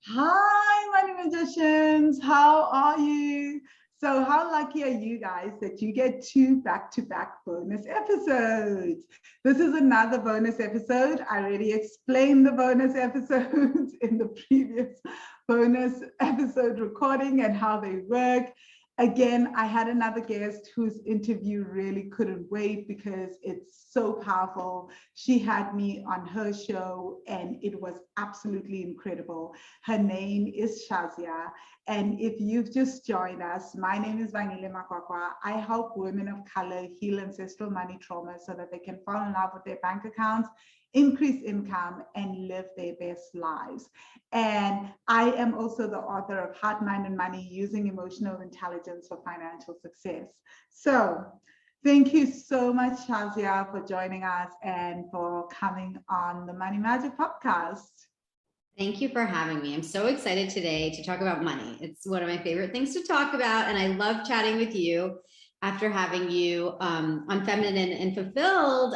Hi, money magicians. How are you? So, how lucky are you guys that you get two back-to-back bonus episodes? This is another bonus episode. I already explained the bonus episodes in the previous bonus episode recording and how they work. Again, I had another guest whose interview really couldn't wait because it's so powerful. She had me on her show and it was absolutely incredible. Her name is Shazia. And if you've just joined us, my name is Vangile Makwakwa. I help women of color heal ancestral money trauma so that they can fall in love with their bank accounts, increase income, and live their best lives. And I am also the author of Heart, Mind, and Money, Using Emotional Intelligence for Financial Success. So thank you so much, Shazia, for joining us and for coming on the Money Magic podcast. Thank you for having me. I'm so excited today to talk about money. It's one of my favorite things to talk about, and I love chatting with you. After having you on Feminine and Fulfilled,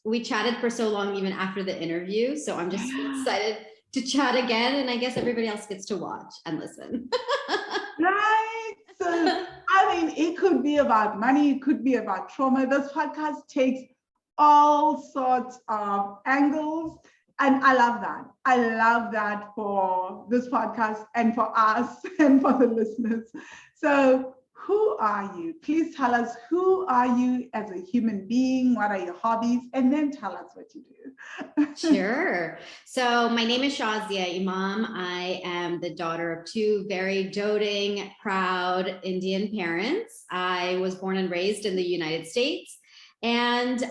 we chatted for so long even after the interview. So I'm just excited to chat again, and I guess everybody else gets to watch and listen. Right. So, I mean, it could be about money, it could be about trauma. This podcast takes all sorts of angles. And I love that. I love that for this podcast and for us and for the listeners. So, who are you? Please tell us, who are you as a human being? What are your hobbies? And then tell us what you do. Sure. So my name is Shazia Imam. I am the daughter of two very doting, proud Indian parents. I was born and raised in the United States. And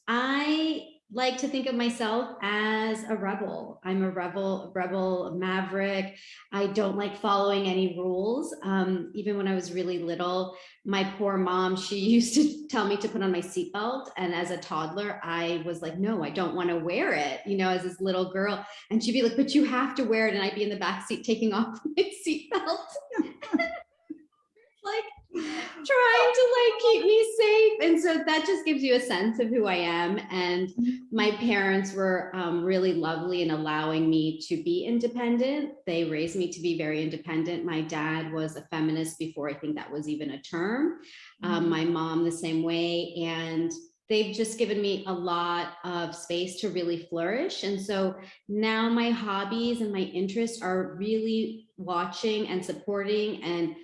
I like to think of myself as a rebel. I'm a rebel maverick. I don't like following any rules. Even when I was really little, my poor mom, she used to tell me to put on my seatbelt. And as a toddler, I was like, no, I don't want to wear it, as this little girl. And she'd be like, but you have to wear it. And I'd be in the back seat taking off my seatbelt. Like trying to keep me safe. And so that just gives you a sense of who I am. And my parents were really lovely in allowing me to be independent. They raised me to be very independent. My dad was a feminist before I think that was even a term. My mom the same way. And they've just given me a lot of space to really flourish. And so now my hobbies and my interests are really watching and supporting and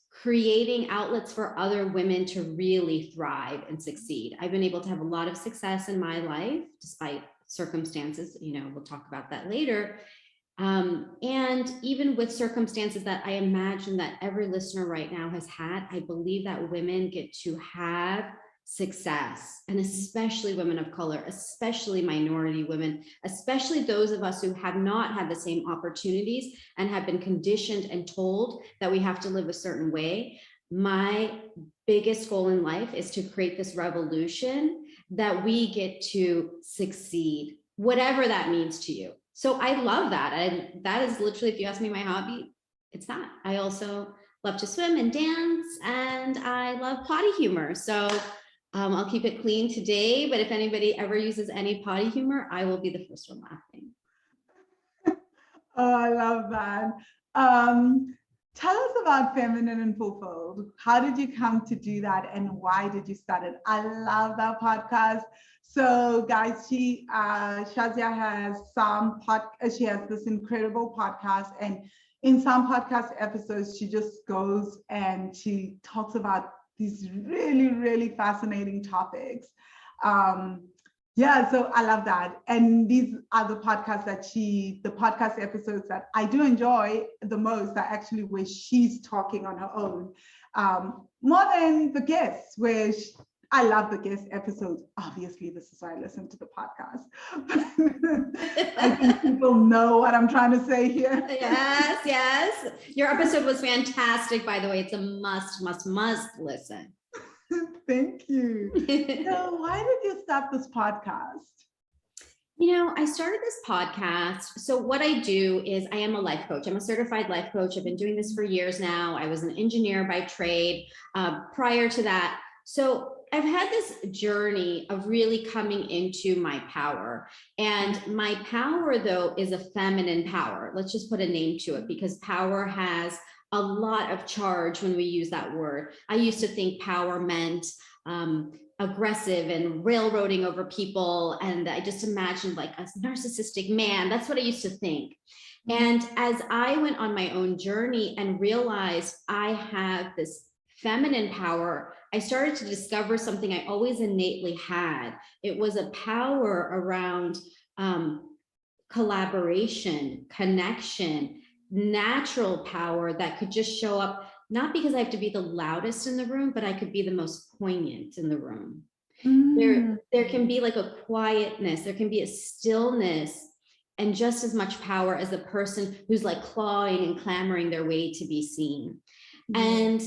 creating outlets for other women to really thrive and succeed. I've been able to have a lot of success in my life, despite circumstances, we'll talk about that later. And even with circumstances that I imagine that every listener right now has had, I believe that women get to have success, and especially women of color, especially minority women, especially those of us who have not had the same opportunities and have been conditioned and told that we have to live a certain way. My biggest goal in life is to create this revolution that we get to succeed, whatever that means to you. So I love that. And that is literally, if you ask me my hobby, it's that. I also love to swim and dance, and I love potty humor. So I'll keep it clean today, but if anybody ever uses any potty humor, I will be the first one laughing. Oh, I love that. Tell us about Feminine and Fulfilled. How did you come to do that, and why did you start it? I love that podcast. So, guys, Shazia has she has this incredible podcast, and in some podcast episodes, she just goes and she talks about these really, really fascinating topics. So I love that. And these are the podcasts the podcast episodes that I do enjoy the most are actually where she's talking on her own, more than the guests, I love the guest episodes. Obviously, this is why I listen to the podcast. I think people know what I'm trying to say here. Yes. Your episode was fantastic, by the way. It's a must listen. Thank you. So why did you start this podcast? I started this podcast. So what I do is I am a life coach. I'm a certified life coach. I've been doing this for years now. I was an engineer by trade prior to that. So I've had this journey of really coming into my power. And my power, though, is a feminine power. Let's just put a name to it, because power has a lot of charge when we use that word. I used to think power meant aggressive and railroading over people. And I just imagined like a narcissistic man. That's what I used to think. And as I went on my own journey and realized I have this feminine power, I started to discover something I always innately had. It was a power around collaboration, connection, natural power that could just show up, not because I have to be the loudest in the room, but I could be the most poignant in the room. There can be like a quietness, there can be a stillness, and just as much power as the person who's like clawing and clamoring their way to be seen. And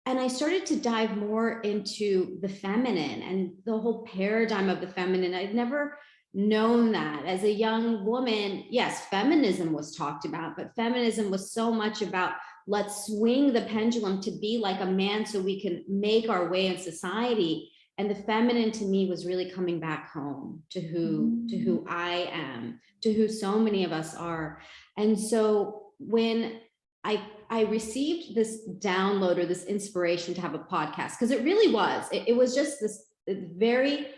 I started to dive more into the feminine and the whole paradigm of the feminine. I'd never known that as a young woman. Yes, feminism was talked about, but feminism was so much about let's swing the pendulum to be like a man so we can make our way in society. And the feminine to me was really coming back home to who I am, to who so many of us are. And so when I received this download or this inspiration to have a podcast, because it really was, it was just this very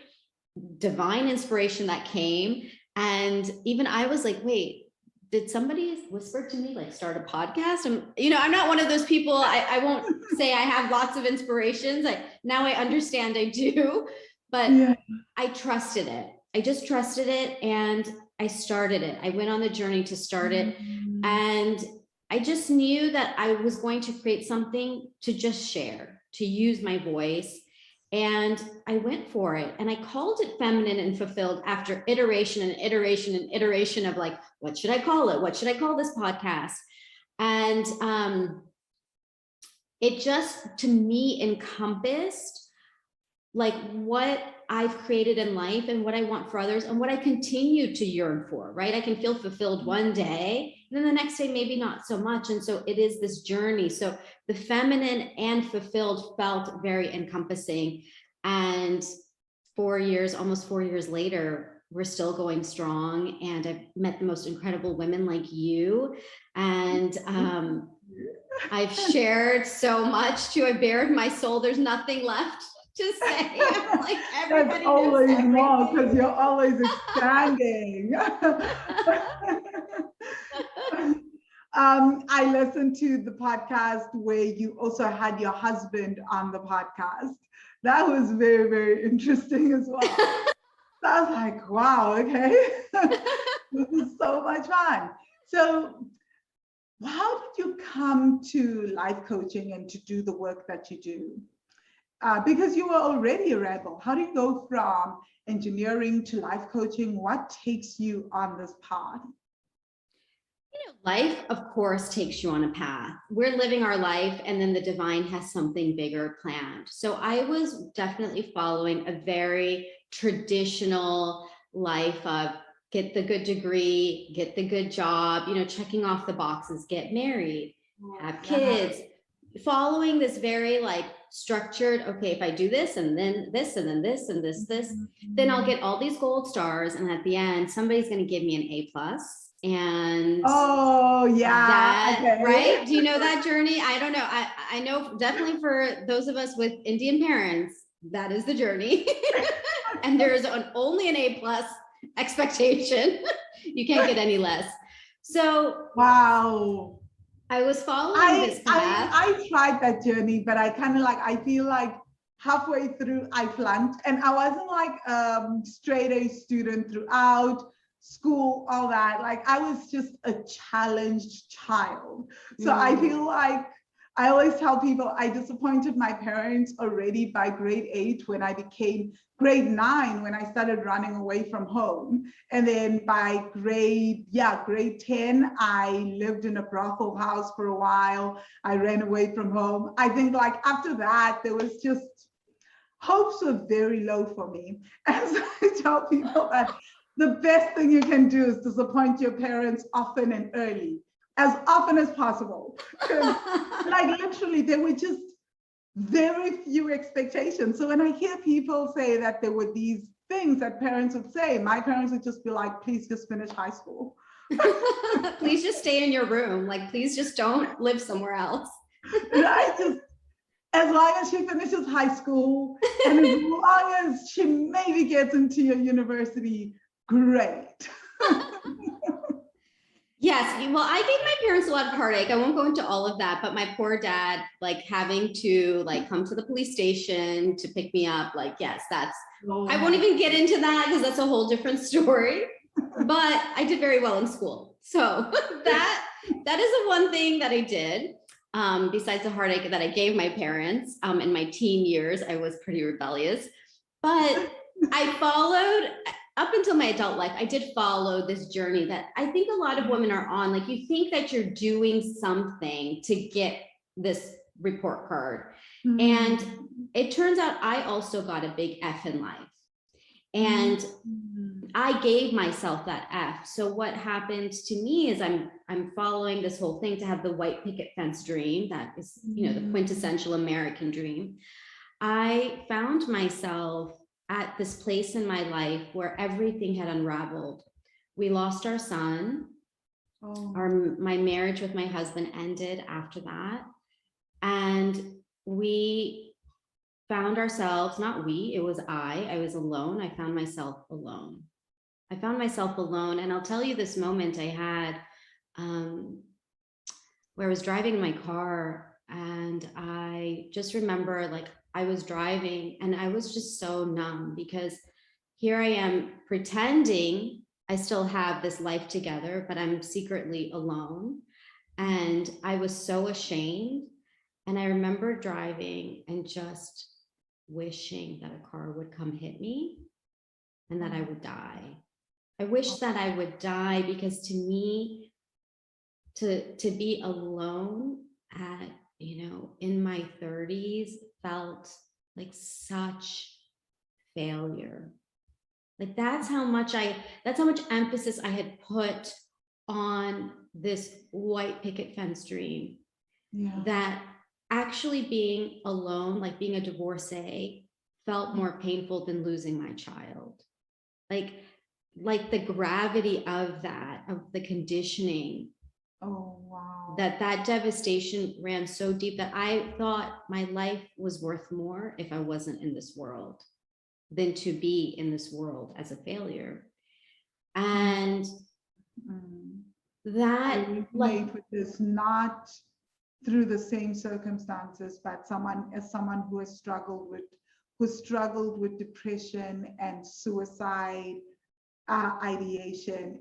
divine inspiration that came. And even I was like, wait, did somebody whisper to me, like, start a podcast? I'm not one of those people. I won't say I have lots of inspirations. Now I understand I do, but I trusted it. I just trusted it. And I started it. I went on the journey to start it. And I just knew that I was going to create something to just share, to use my voice. And I went for it, and I called it Feminine and Fulfilled after iteration and iteration and iteration of like, what should I call it? What should I call this podcast? And it just, to me, encompassed like what I've created in life and what I want for others and what I continue to yearn for, right? I can feel fulfilled one day, and then the next day, maybe not so much. And so it is this journey. So the feminine and fulfilled felt very encompassing. And almost 4 years later, we're still going strong. And I've met the most incredible women like you. And I've shared so much too. I bared my soul. There's nothing left to say. I'm like, everybody That's always knows more, because you're always expanding. I listened to the podcast where you also had your husband on the podcast. That was very, very interesting as well. So I was like, wow, okay. This is so much fun. So how did you come to life coaching and to do the work that you do? Because you were already a rebel. How do you go from engineering to life coaching? What takes you on this path? Life, of course, takes you on a path. We're living our life, and then the divine has something bigger planned. So I was definitely following a very traditional life of get the good degree, get the good job, checking off the boxes, get married, have kids, following this very like structured, okay, if I do this and then this and then this and this, then I'll get all these gold stars. And at the end, somebody's going to give me an A+. And okay. Right? Do you know that journey? I don't know. I know definitely for those of us with Indian parents, that is the journey. And there is only an A+ expectation. You can't get any less. So wow. I was following this path. I tried that journey, but I feel like halfway through I flunked, and I wasn't like straight A student throughout school, all that. Like I was just a challenged child. So I feel like I always tell people I disappointed my parents already by grade 8 when I became grade 9 when I started running away from home. And then by grade 10, I lived in a brothel house for a while. I ran away from home. I think like after that, there was just hopes were very low for me. And so I tell people that the best thing you can do is disappoint your parents often and early, as often as possible. Because like literally they were just very few expectations. So when I hear people say that there were these things that parents would say, my parents would just be like, please just finish high school. Please just stay in your room. Like, please just don't live somewhere else. Right? Just as long as she finishes high school and as long as she maybe gets into your university, great. Yes, well, I gave my parents a lot of heartache. I won't go into all of that, but my poor dad, like having to like come to the police station to pick me up, like, yes, that's, I won't even get into that because that's a whole different story, but I did very well in school. So that is the one thing that I did. Besides the heartache that I gave my parents in my teen years, I was pretty rebellious, but I followed up until my adult life. I did follow this journey that I think a lot of women are on. Like, you think that you're doing something to get this report card. Mm-hmm. And it turns out I also got a big F in life. And I gave myself that F. So what happened to me is I'm following this whole thing to have the white picket fence dream. That is, you know, the quintessential American dream. I found myself at this place in my life where everything had unraveled. We lost our son. My marriage with my husband ended after that. And we found ourselves, not we, it was I was alone. I found myself alone. And I'll tell you this moment I had where I was driving in my car, and I just remember, like, I was driving and I was just so numb because here I am pretending I still have this life together, but I'm secretly alone. And I was so ashamed. And I remember driving and just wishing that a car would come hit me and that I would die. I wish that I would die, because to me, to be alone at, you know, in my 30s felt like such failure. Like, that's how much emphasis I had put on this white picket fence dream. Yeah. That actually being alone, like being a divorcee, felt more painful than losing my child. Like the gravity of that, of the conditioning. Oh, wow. That devastation ran so deep that I thought my life was worth more if I wasn't in this world than to be in this world as a failure. And that, like, with this, not through the same circumstances, but someone who has struggled with depression and suicide ideation.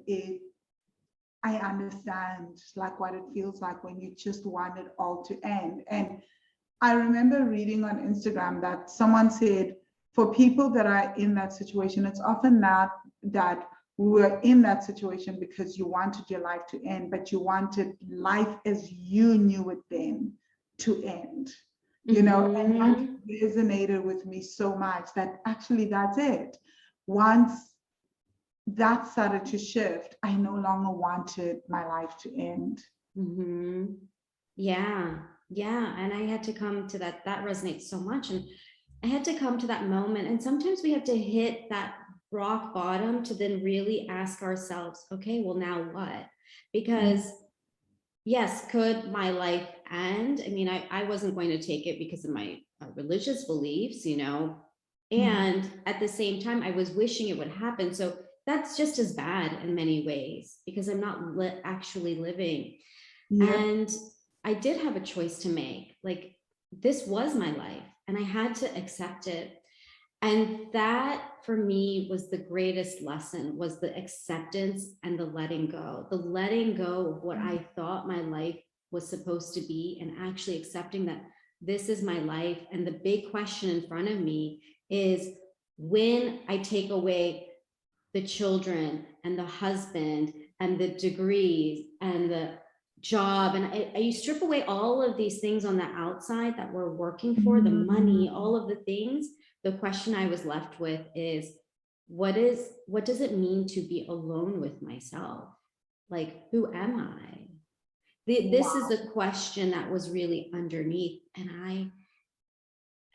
I understand, like, what it feels like when you just want it all to end. And I remember reading on Instagram that someone said, for people that are in that situation, it's often not that we're in that situation because you wanted your life to end, but you wanted life as you knew it then to end. You know, and that resonated with me so much that actually that's it. Once that started to shift, I no longer wanted my life to end. Yeah. And I had to come to that resonates so much. And I had to come to that moment. And sometimes we have to hit that rock bottom to then really ask ourselves, okay, well, now what? Because yes, could my life end? I mean, I wasn't going to take it because of my religious beliefs, you know, and at the same time, I was wishing it would happen. So that's just as bad in many ways, because I'm not actually living. And I did have a choice to make. Like, this was my life and I had to accept it. And that for me was the greatest lesson, was the acceptance and the letting go of what I thought my life was supposed to be, and actually accepting that this is my life. And the big question in front of me is, when I take away the children and the husband and the degrees and the job, and you strip away all of these things on the outside that we're working for, the money, all of the things, the question I was left with is, what does it mean to be alone with myself? Like, who am I? This is the question that was really underneath. And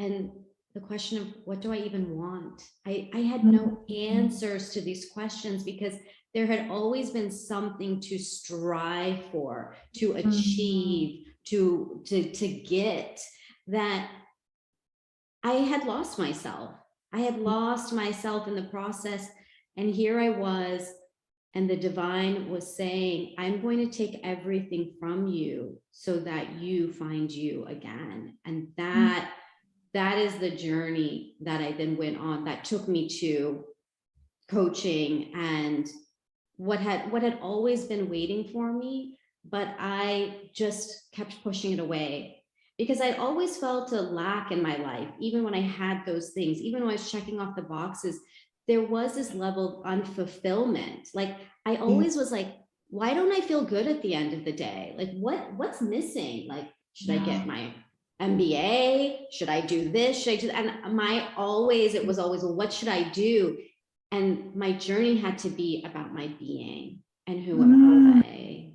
and the question of what do I even want? I had no answers to these questions because there had always been something to strive for, to achieve, to get, that I had lost myself. I had lost myself in the process. And here I was, and the divine was saying, I'm going to take everything from you so that you find you again. And that is the journey that I then went on, that took me to coaching and what had always been waiting for me, but I just kept pushing it away because I always felt a lack in my life. Even when I had those things, even when I was checking off the boxes, there was this level of unfulfillment. Like I always was like, why don't I feel good at the end of the day? Like what's missing? Like, should I get my MBA? Should I do this? Should I do that? And it was always, well, what should I do? And my journey had to be about my being and who am I?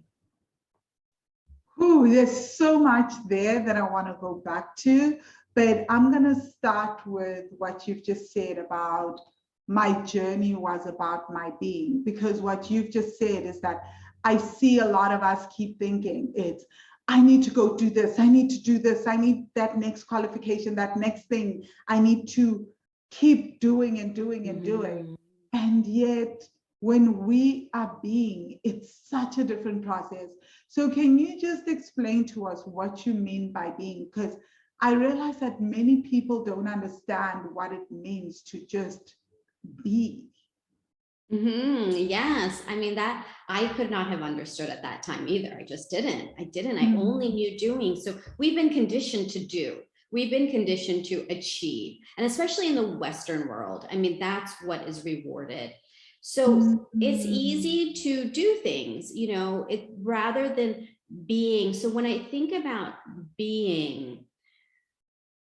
Ooh, there's so much there that I want to go back to, but I'm going to start with what you've just said about my journey was about my being, because what you've just said is that I see a lot of us keep thinking it's, I need to go do this, I need to do this, I need that next qualification, that next thing, I need to keep doing and doing and doing. And yet, when we are being, it's such a different process. So can you just explain to us what you mean by being? Because I realize that many people don't understand what it means to just be. Yes. I mean, that I could not have understood at that time either. I just didn't. I only knew doing. So we've been conditioned to do. We've been conditioned to achieve. And especially in the Western world, I mean, that's what is rewarded. So it's easy to do things, it rather than being. So when I think about being,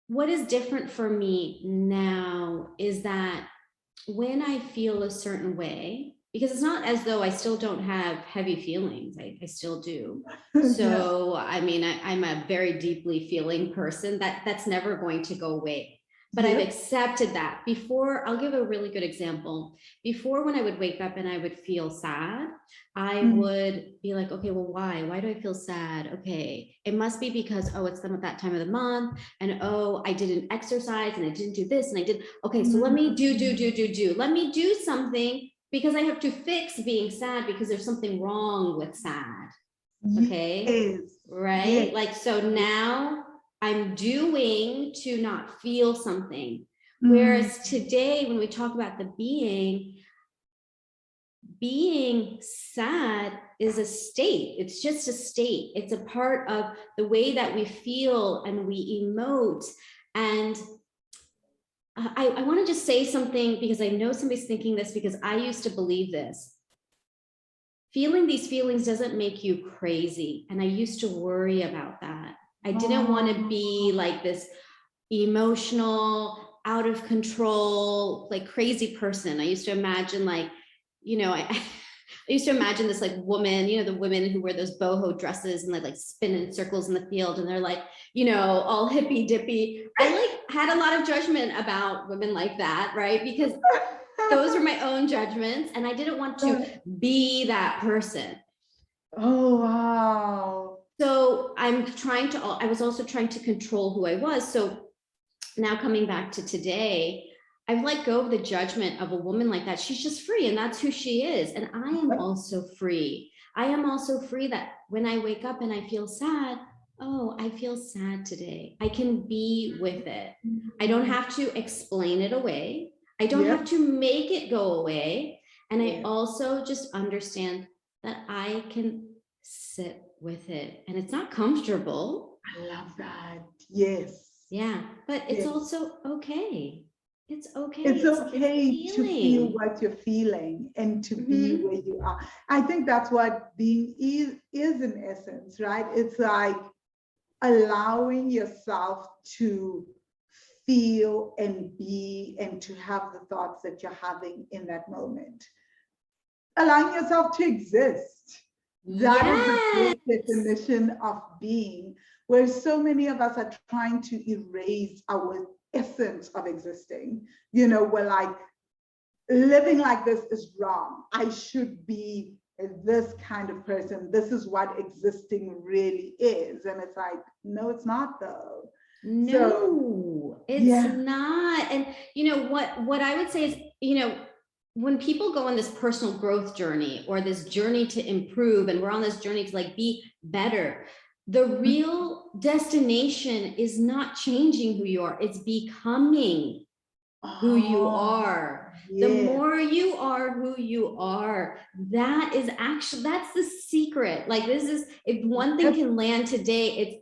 what is different for me now is that when I feel a certain way, because it's not as though I still don't have heavy feelings, I still do. So, I mean, I'm a very deeply feeling person that's never going to go away. But I've accepted that. Before, I'll give a really good example. Before, when I would wake up and I would feel sad, I would be like, okay, well, why? Why do I feel sad? Okay, it must be because, oh, it's them at that time of the month. And oh, I didn't exercise and I didn't do this and I did. Okay, so let me do. Let me do something because I have to fix being sad because there's something wrong with sad. Okay, right? Like, so now I'm doing to not feel something. Whereas today, when we talk about the being sad is a state. It's just a state. It's a part of the way that we feel and we emote. And I want to just say something because I know somebody's thinking this because I used to believe this. Feeling these feelings doesn't make you crazy. And I used to worry about that. I didn't want to be like this emotional, out of control, like crazy person. I used to imagine like, I used to imagine this like woman, the women who wear those boho dresses and they like spin in circles in the field and they're like, all hippy dippy. I like had a lot of judgment about women like that, right? Because those were my own judgments and I didn't want to be that person. Oh, wow. So I was also trying to control who I was. So now coming back to today, I've let go of the judgment of a woman like that. She's just free and that's who she is. And I am also free. I am also free that when I wake up and I feel sad, oh, I feel sad today. I can be with it. I don't have to explain it away. I don't have to make it go away. And I also just understand that I can sit with it and it's not comfortable. I love that. Yes. Yeah, but it's also okay. It's okay. It's okay to feel what you're feeling and to be where you are. I think that's what being is in essence, right? It's like allowing yourself to feel and be and to have the thoughts that you're having in that moment. Allowing yourself to exist. That is the definition of being, where so many of us are trying to erase our essence of existing, you know, we're like, living like this is wrong. I should be this kind of person. This is what existing really is. And it's like, no, it's not though. No, So, it's yeah. not. And you know what I would say is, you know, when people go on this personal growth journey or this journey to improve, and we're on this journey to like be better, the real destination is not changing who you are, it's becoming who you are. Yeah. The more you are who you are, that is actually, that's the secret. Like this is, if one thing can land today, it's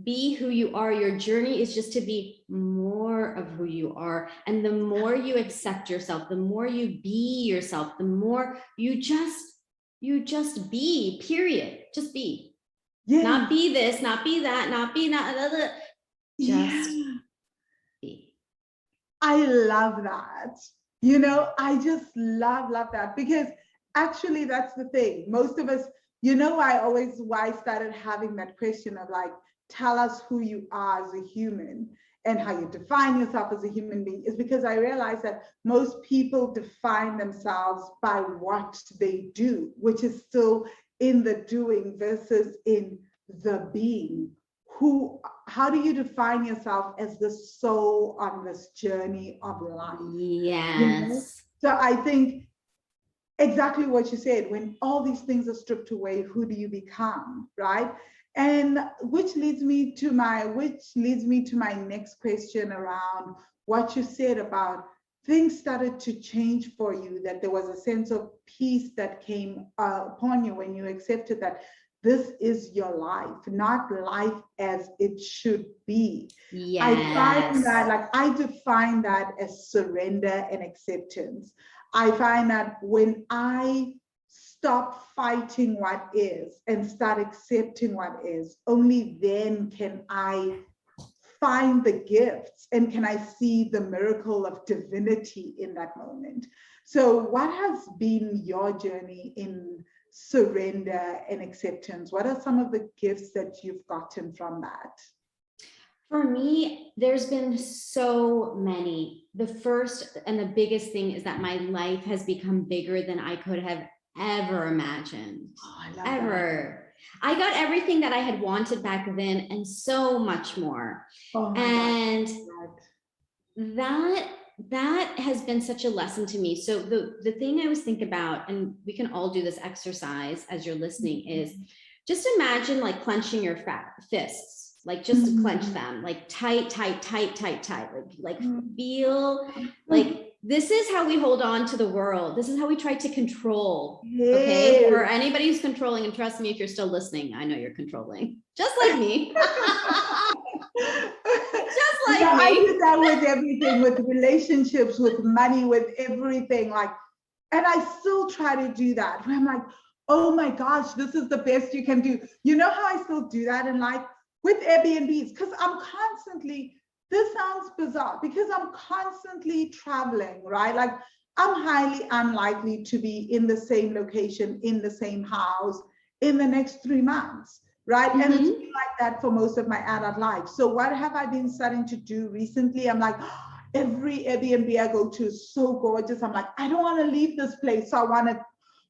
be who you are. Your journey is just to be more of who you are. And the more you accept yourself, the more you be yourself, the more you just be, period. Just be. Yeah. Not be this, not be that, not be that. Just be. I love that. You know, I just love that, because actually that's the thing. Most of us, you know, why I started having that question of like, tell us who you are as a human and how you define yourself as a human being, is because I realized that most people define themselves by what they do, which is still in the doing versus in the being. How do you define yourself as the soul on this journey of life? Yes. You know? So I think exactly what you said, when all these things are stripped away, who do you become, right? And which leads me to my next question around what you said about things started to change for you, that there was a sense of peace that came upon you when you accepted that this is your life, not life as it should be. Yes. I find that, like, I define that as surrender and acceptance. I find that when I stop fighting what is and start accepting what is, only then can I find the gifts and can I see the miracle of divinity in that moment. So what has been your journey in surrender and acceptance? What are some of the gifts that you've gotten from that? For me, there's been so many. The first and the biggest thing is that my life has become bigger than I could have ever imagined. Oh, I love ever. That. I got everything that I had wanted back then and so much more. Oh and that has been such a lesson to me. So the thing I always think about, and we can all do this exercise as you're listening, is just imagine like clenching your fists, like just to clench them, like tight, like feel like this is how we hold on to the world. This is how we try to control. Okay. For anybody who's controlling, and trust me, if you're still listening, I know you're controlling, just like me. Just like me. I do that with everything, with relationships, with money, with everything. Like, and I still try to do that where I'm like, oh my gosh, this is the best you can do. You know how I still do that in life with Airbnbs? Because I'm constantly, this sounds bizarre, because I'm constantly traveling, right? Like, I'm highly unlikely to be in the same location, in the same house in the next 3 months, right? And it's been like that for most of my adult life. So what have I been starting to do recently? I'm like, every Airbnb I go to is so gorgeous. I'm like, I don't want to leave this place, so I want to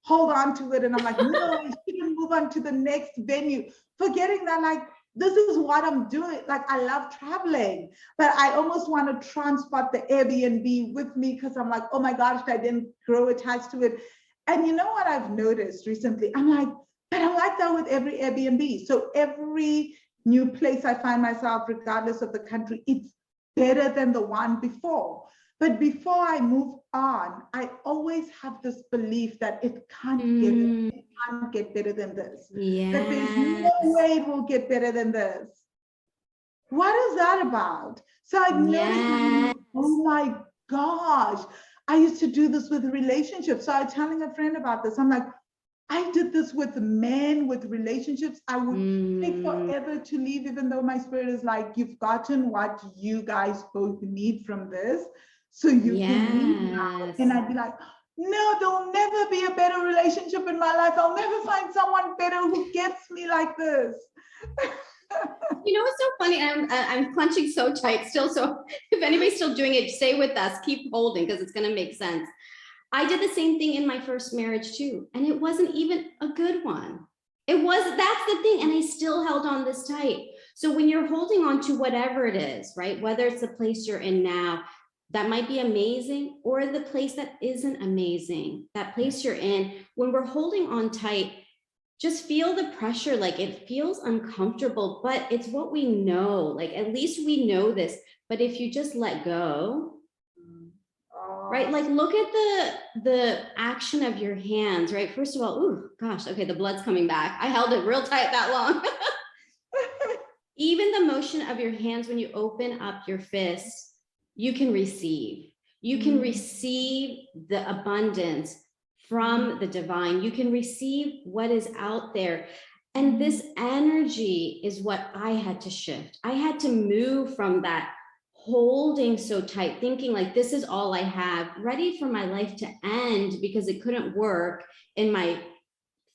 hold on to it. And I'm like, no, I shouldn't move on to the next venue, forgetting that, like, this is what I'm doing. Like, I love traveling, but I almost want to transport the Airbnb with me, because I'm like, oh my gosh, I didn't grow attached to it. And you know what I've noticed recently? I'm like, but I'm like that with every Airbnb. So every new place I find myself, regardless of the country, it's better than the one before. But before I move on, I always have this belief that it can't get better than this. Yes. That there's no way it will get better than this. What is that about? So I've noticed, oh my gosh, I used to do this with relationships. So I was telling a friend about this. I'm like, I did this with men, with relationships. I would take forever to leave, even though my spirit is like, you've gotten what you guys both need from this, so you can leave now. And I'd be like, no, there'll never be a better relationship in my life. I'll never find someone better who gets me like this. You know, it's so funny. I'm clenching so tight still. So if anybody's still doing it, stay with us. Keep holding because it's going to make sense. I did the same thing in my first marriage too, and it wasn't even a good one. That's the thing, and I still held on this tight. So when you're holding on to whatever it is, right, whether it's the place you're in now that might be amazing or the place that isn't amazing, that place you're in, when we're holding on tight, just feel the pressure. Like, it feels uncomfortable, but it's what we know. Like, at least we know this. But if you just let go, right? Like, look at the action of your hands, right? First of all, ooh, gosh, okay, the blood's coming back. I held it real tight that long. Even the motion of your hands when you open up your fist, you can receive. You can receive the abundance from the divine. You can receive what is out there. And this energy is what I had to shift. I had to move from that holding so tight, thinking like this is all I have, ready for my life to end because it couldn't work in my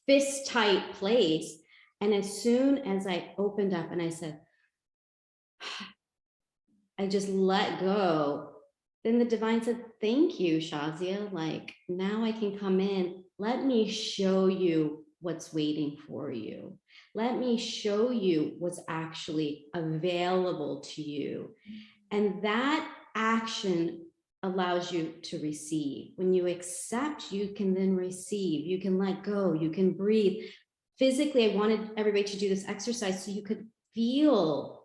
fist tight place. And as soon as I opened up and I said, I just let go, then the divine said, thank you, Shazia. Like, now I can come in. Let me show you what's waiting for you. Let me show you what's actually available to you. And that action allows you to receive. When you accept, you can then receive. You can let go. You can breathe. Physically, I wanted everybody to do this exercise so you could feel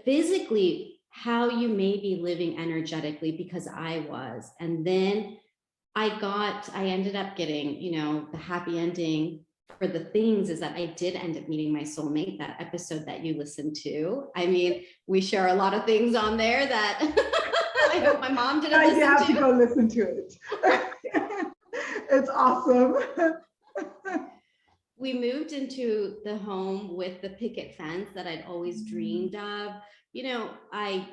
physically how you may be living energetically, because I was. And then I ended up getting, the happy ending for the things is that I did end up meeting my soulmate, that episode that you listened to. I mean, we share a lot of things on there that I hope my mom didn't listen to. You have to go listen to it. It's awesome. We moved into the home with the picket fence that I'd always dreamed of. I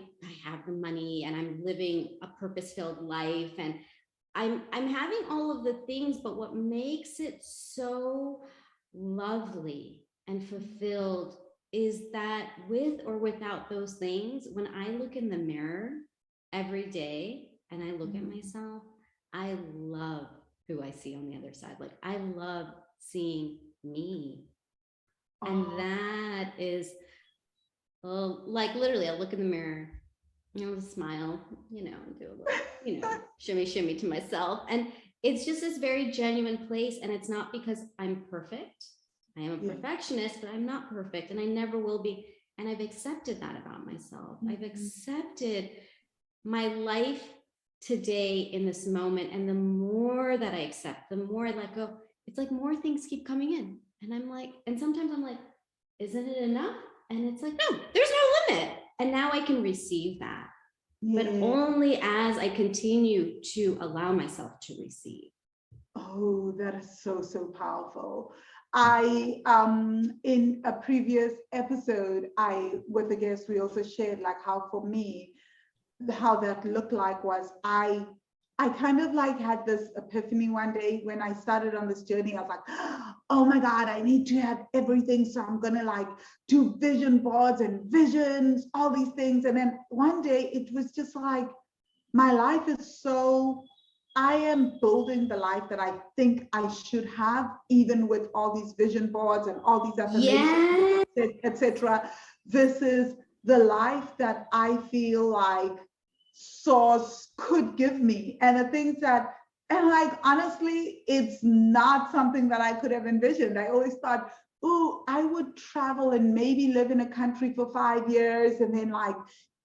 have the money and I'm living a purpose-filled life and I'm having all of the things, but what makes it so lovely and fulfilled is that with or without those things, when I look in the mirror every day and I look at myself, I love who I see on the other side. Like, I love seeing me. And that is, like, literally, I look in the mirror, smile, and do a little, shimmy to myself. And it's just this very genuine place. And it's not because I'm perfect. I am a perfectionist, but I'm not perfect and I never will be. And I've accepted that about myself. I've accepted my life today in this moment. And the more that I accept, the more I let go, it's like more things keep coming in. And I'm like, and sometimes I'm like, isn't it enough? And it's like, no, there's no limit. And now I can receive that. Yeah. But only as I continue to allow myself to receive. Oh, that is so, so powerful. I, in a previous episode, with a guest, we also shared like how for me, how that looked like was I kind of like had this epiphany one day when I started on this journey. I was like, oh my God, I need to have everything. So I'm gonna like do vision boards and visions, all these things. And then one day it was just like, my life is so, I am building the life that I think I should have, even with all these vision boards and all these affirmations, etc. This is the life that I feel like source could give me. And the things that, and like, honestly, it's not something that I could have envisioned. I always thought, oh, I would travel and maybe live in a country for 5 years and then like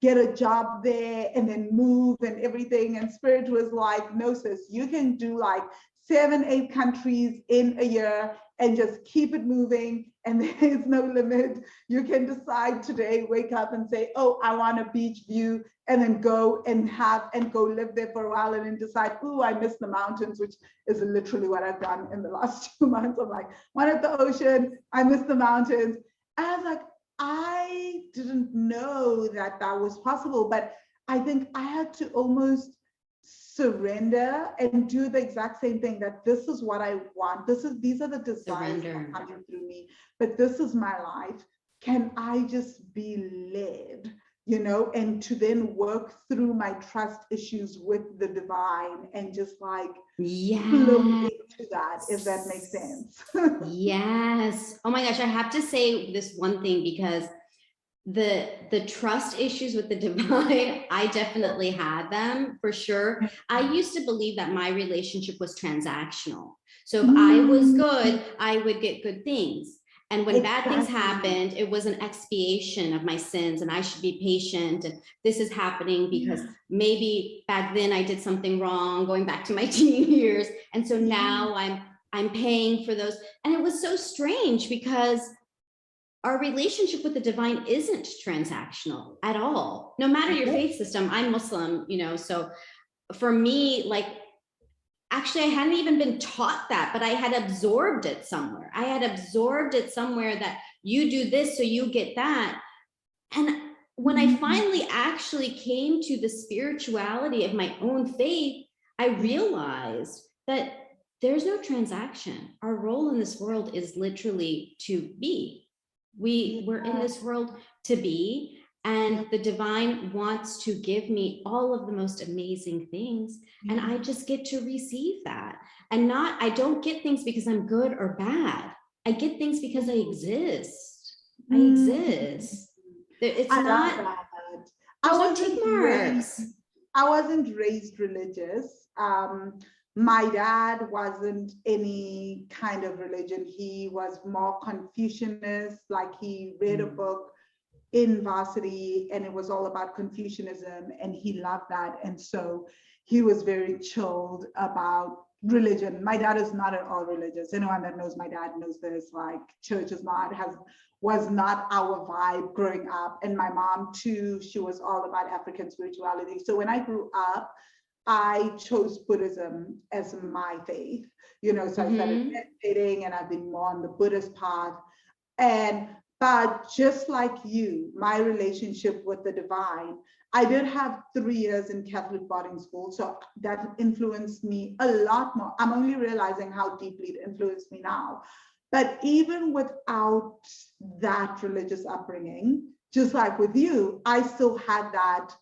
get a job there and then move and everything. And Spirit was like, no, sis, you can do like 7, 8 countries in a year and just keep it moving. And there's no limit. You can decide today, wake up and say, oh, I want a beach view, and then go live there for a while and then decide, oh, I miss the mountains, which is literally what I've done in the last 2 months. I'm like, wanted the ocean, I miss the mountains. And I was like, I didn't know that that was possible, but I think I had to almost surrender and do the exact same thing, that this is what I want. These are the desires that are coming through me, but this is my life. can I just be led, you know, and to then work through my trust issues with the divine and just like flow Yes. into that, if that makes sense. Yes. Oh my gosh, I have to say this one thing, because the trust issues with the divine, I definitely had them for sure. I used to believe that my relationship was transactional. So if I was good, I would get good things. And when bad things Exactly. happened, it was an expiation of my sins, and I should be patient. And this is happening because maybe back then I did something wrong, going back to my teen years. And so now I'm paying for those. And it was so strange because our relationship with the divine isn't transactional at all, no matter your faith system. I'm Muslim, you know, so for me, like, actually, I hadn't even been taught that, but I had absorbed it somewhere. I had absorbed it somewhere that you do this, so you get that. And when I finally actually came to the spirituality of my own faith, I realized that there's no transaction. Our role in this world is literally to be. We're in this world to be, and the divine wants to give me all of the most amazing things, and I just get to receive that. And not, I don't get things because I'm good or bad. I get things because I exist. I exist. It's I not, love that. there's no tick marks. I wasn't raised religious. My dad wasn't any kind of religion. He was more Confucianist, like he read a book in varsity and it was all about Confucianism and he loved that. And so he was very chilled about religion. My dad is not at all religious. Anyone that knows my dad knows this, like church is not, was not our vibe growing up. And my mom too, she was all about African spirituality. So when I grew up, I chose Buddhism as my faith, you know, so I started meditating and I've been more on the Buddhist path. But just like you, my relationship with the divine, I did have 3 years in Catholic boarding school, so that influenced me a lot more. I'm only realizing how deeply it influenced me now. But even without that religious upbringing, just like with you, I still had that.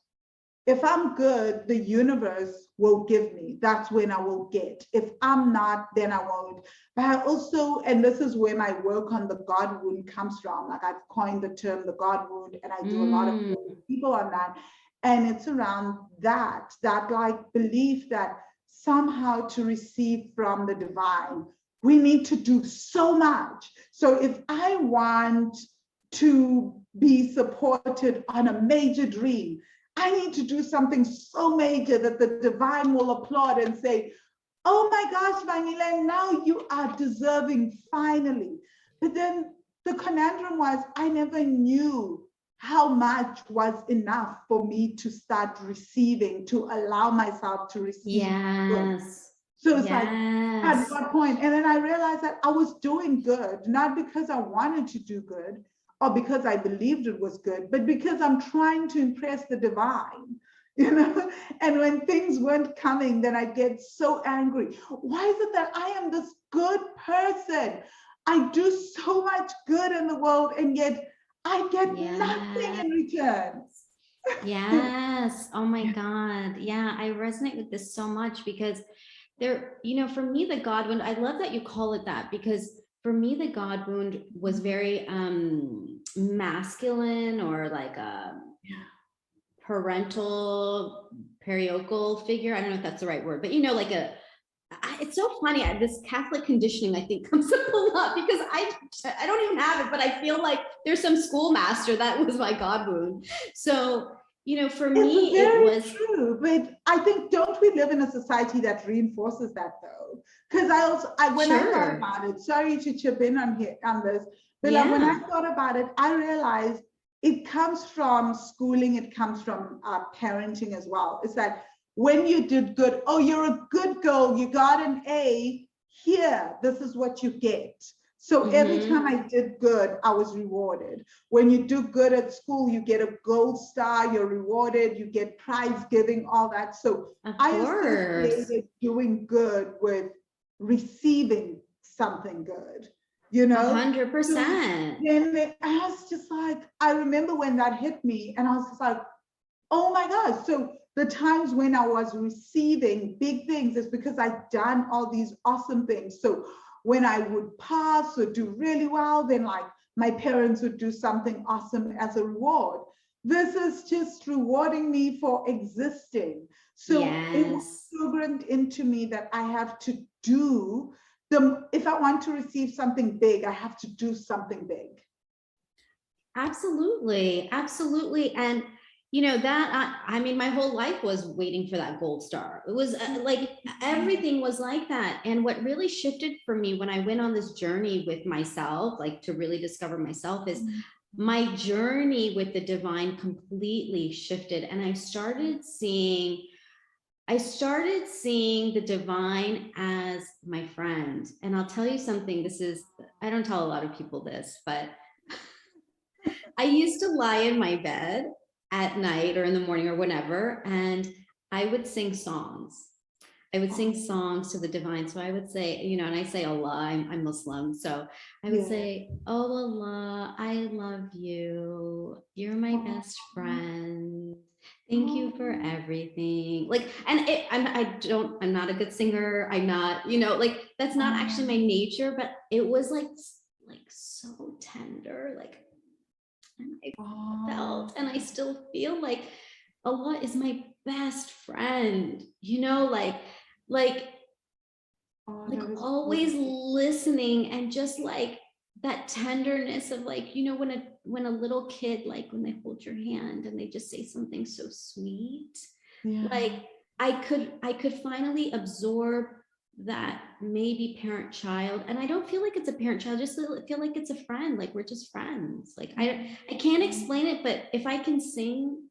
If I'm good, the universe will give me. That's when I will get. If I'm not, then I won't. But I also, and this is where my work on the God wound comes from. Like I've coined the term the God wound, and I do a lot of work with people on that. And it's around that like belief that somehow to receive from the divine, we need to do so much. So if I want to be supported on a major dream, I need to do something so major that the divine will applaud and say, oh my gosh, Vanilla, now you are deserving finally. But then the conundrum was I never knew how much was enough for me to start receiving, to allow myself to receive. Yes. So it's like, at what point? And then I realized that I was doing good, not because I wanted to do good, or because I believed it was good, but because I'm trying to impress the divine, you know? And when things weren't coming, then I'd get so angry. Why is it that I am this good person? I do so much good in the world, and yet I get nothing in return. Yes. Oh my God. Yeah, I resonate with this so much because there, you know, for me, the God wound, I love that you call it that, because for me, the God wound was very masculine, or like a parental periocal figure. I don't know if that's the right word, but you know, like it's so funny. This Catholic conditioning, I think, comes up a lot because I don't even have it, but I feel like there's some schoolmaster that was my God wound. So, you know, for me, it was true. But I think, don't we live in a society that reinforces that though? Because when I thought about it, sorry to chip in on this, but like when I thought about it, I realized it comes from schooling, it comes from parenting as well. It's that when you did good, oh, you're a good girl, you got an A, here, this is what you get. So every time I did good, I was rewarded. When you do good at school, you get a gold star, you're rewarded, you get prize giving, all that. So I associated doing good with receiving something good. you know? 100%. Then I was just like, I remember when that hit me and I was just like, oh my God. So the times when I was receiving big things is because I'd done all these awesome things. So when I would pass or do really well, then like my parents would do something awesome as a reward. This is just rewarding me for existing. So it was Yes. programmed into me that I have to do if I want to receive something big, I have to do something big. Absolutely. Absolutely. And you know that I mean, my whole life was waiting for that gold star. It was like everything was like that. And what really shifted for me when I went on this journey with myself, like to really discover myself, is my journey with the divine completely shifted. And I started seeing the divine as my friend. And I'll tell you something, I don't tell a lot of people this, but I used to lie in my bed at night or in the morning or whenever, and I would sing songs. I would sing songs to the divine. So I would say, you know, and I say Allah, I'm Muslim. So I would say, oh Allah, I love you. You're my best friend. Thank you for everything. Like, and I'm not a good singer. I'm not, you know, like that's not actually my nature, but it was like so tender. Like, and I felt, and I still feel like Allah is my best friend, you know, like always listening, and just like that tenderness of like, you know, when a little kid, like when they hold your hand and they just say something so sweet, like I could finally absorb that maybe parent child. And I don't feel like it's a parent child, just feel like it's a friend, like we're just friends. Like I can't explain it, but if I can sing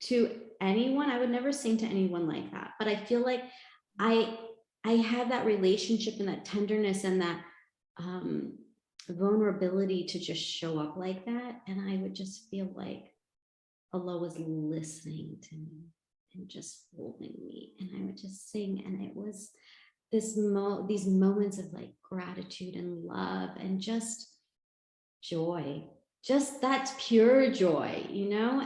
to anyone, I would never sing to anyone like that. But I feel like I have that relationship and that tenderness and that vulnerability to just show up like that. And I would just feel like Allah was listening to me and just holding me, and I would just sing. And it was these moments of like gratitude and love and just joy, just that's pure joy, you know.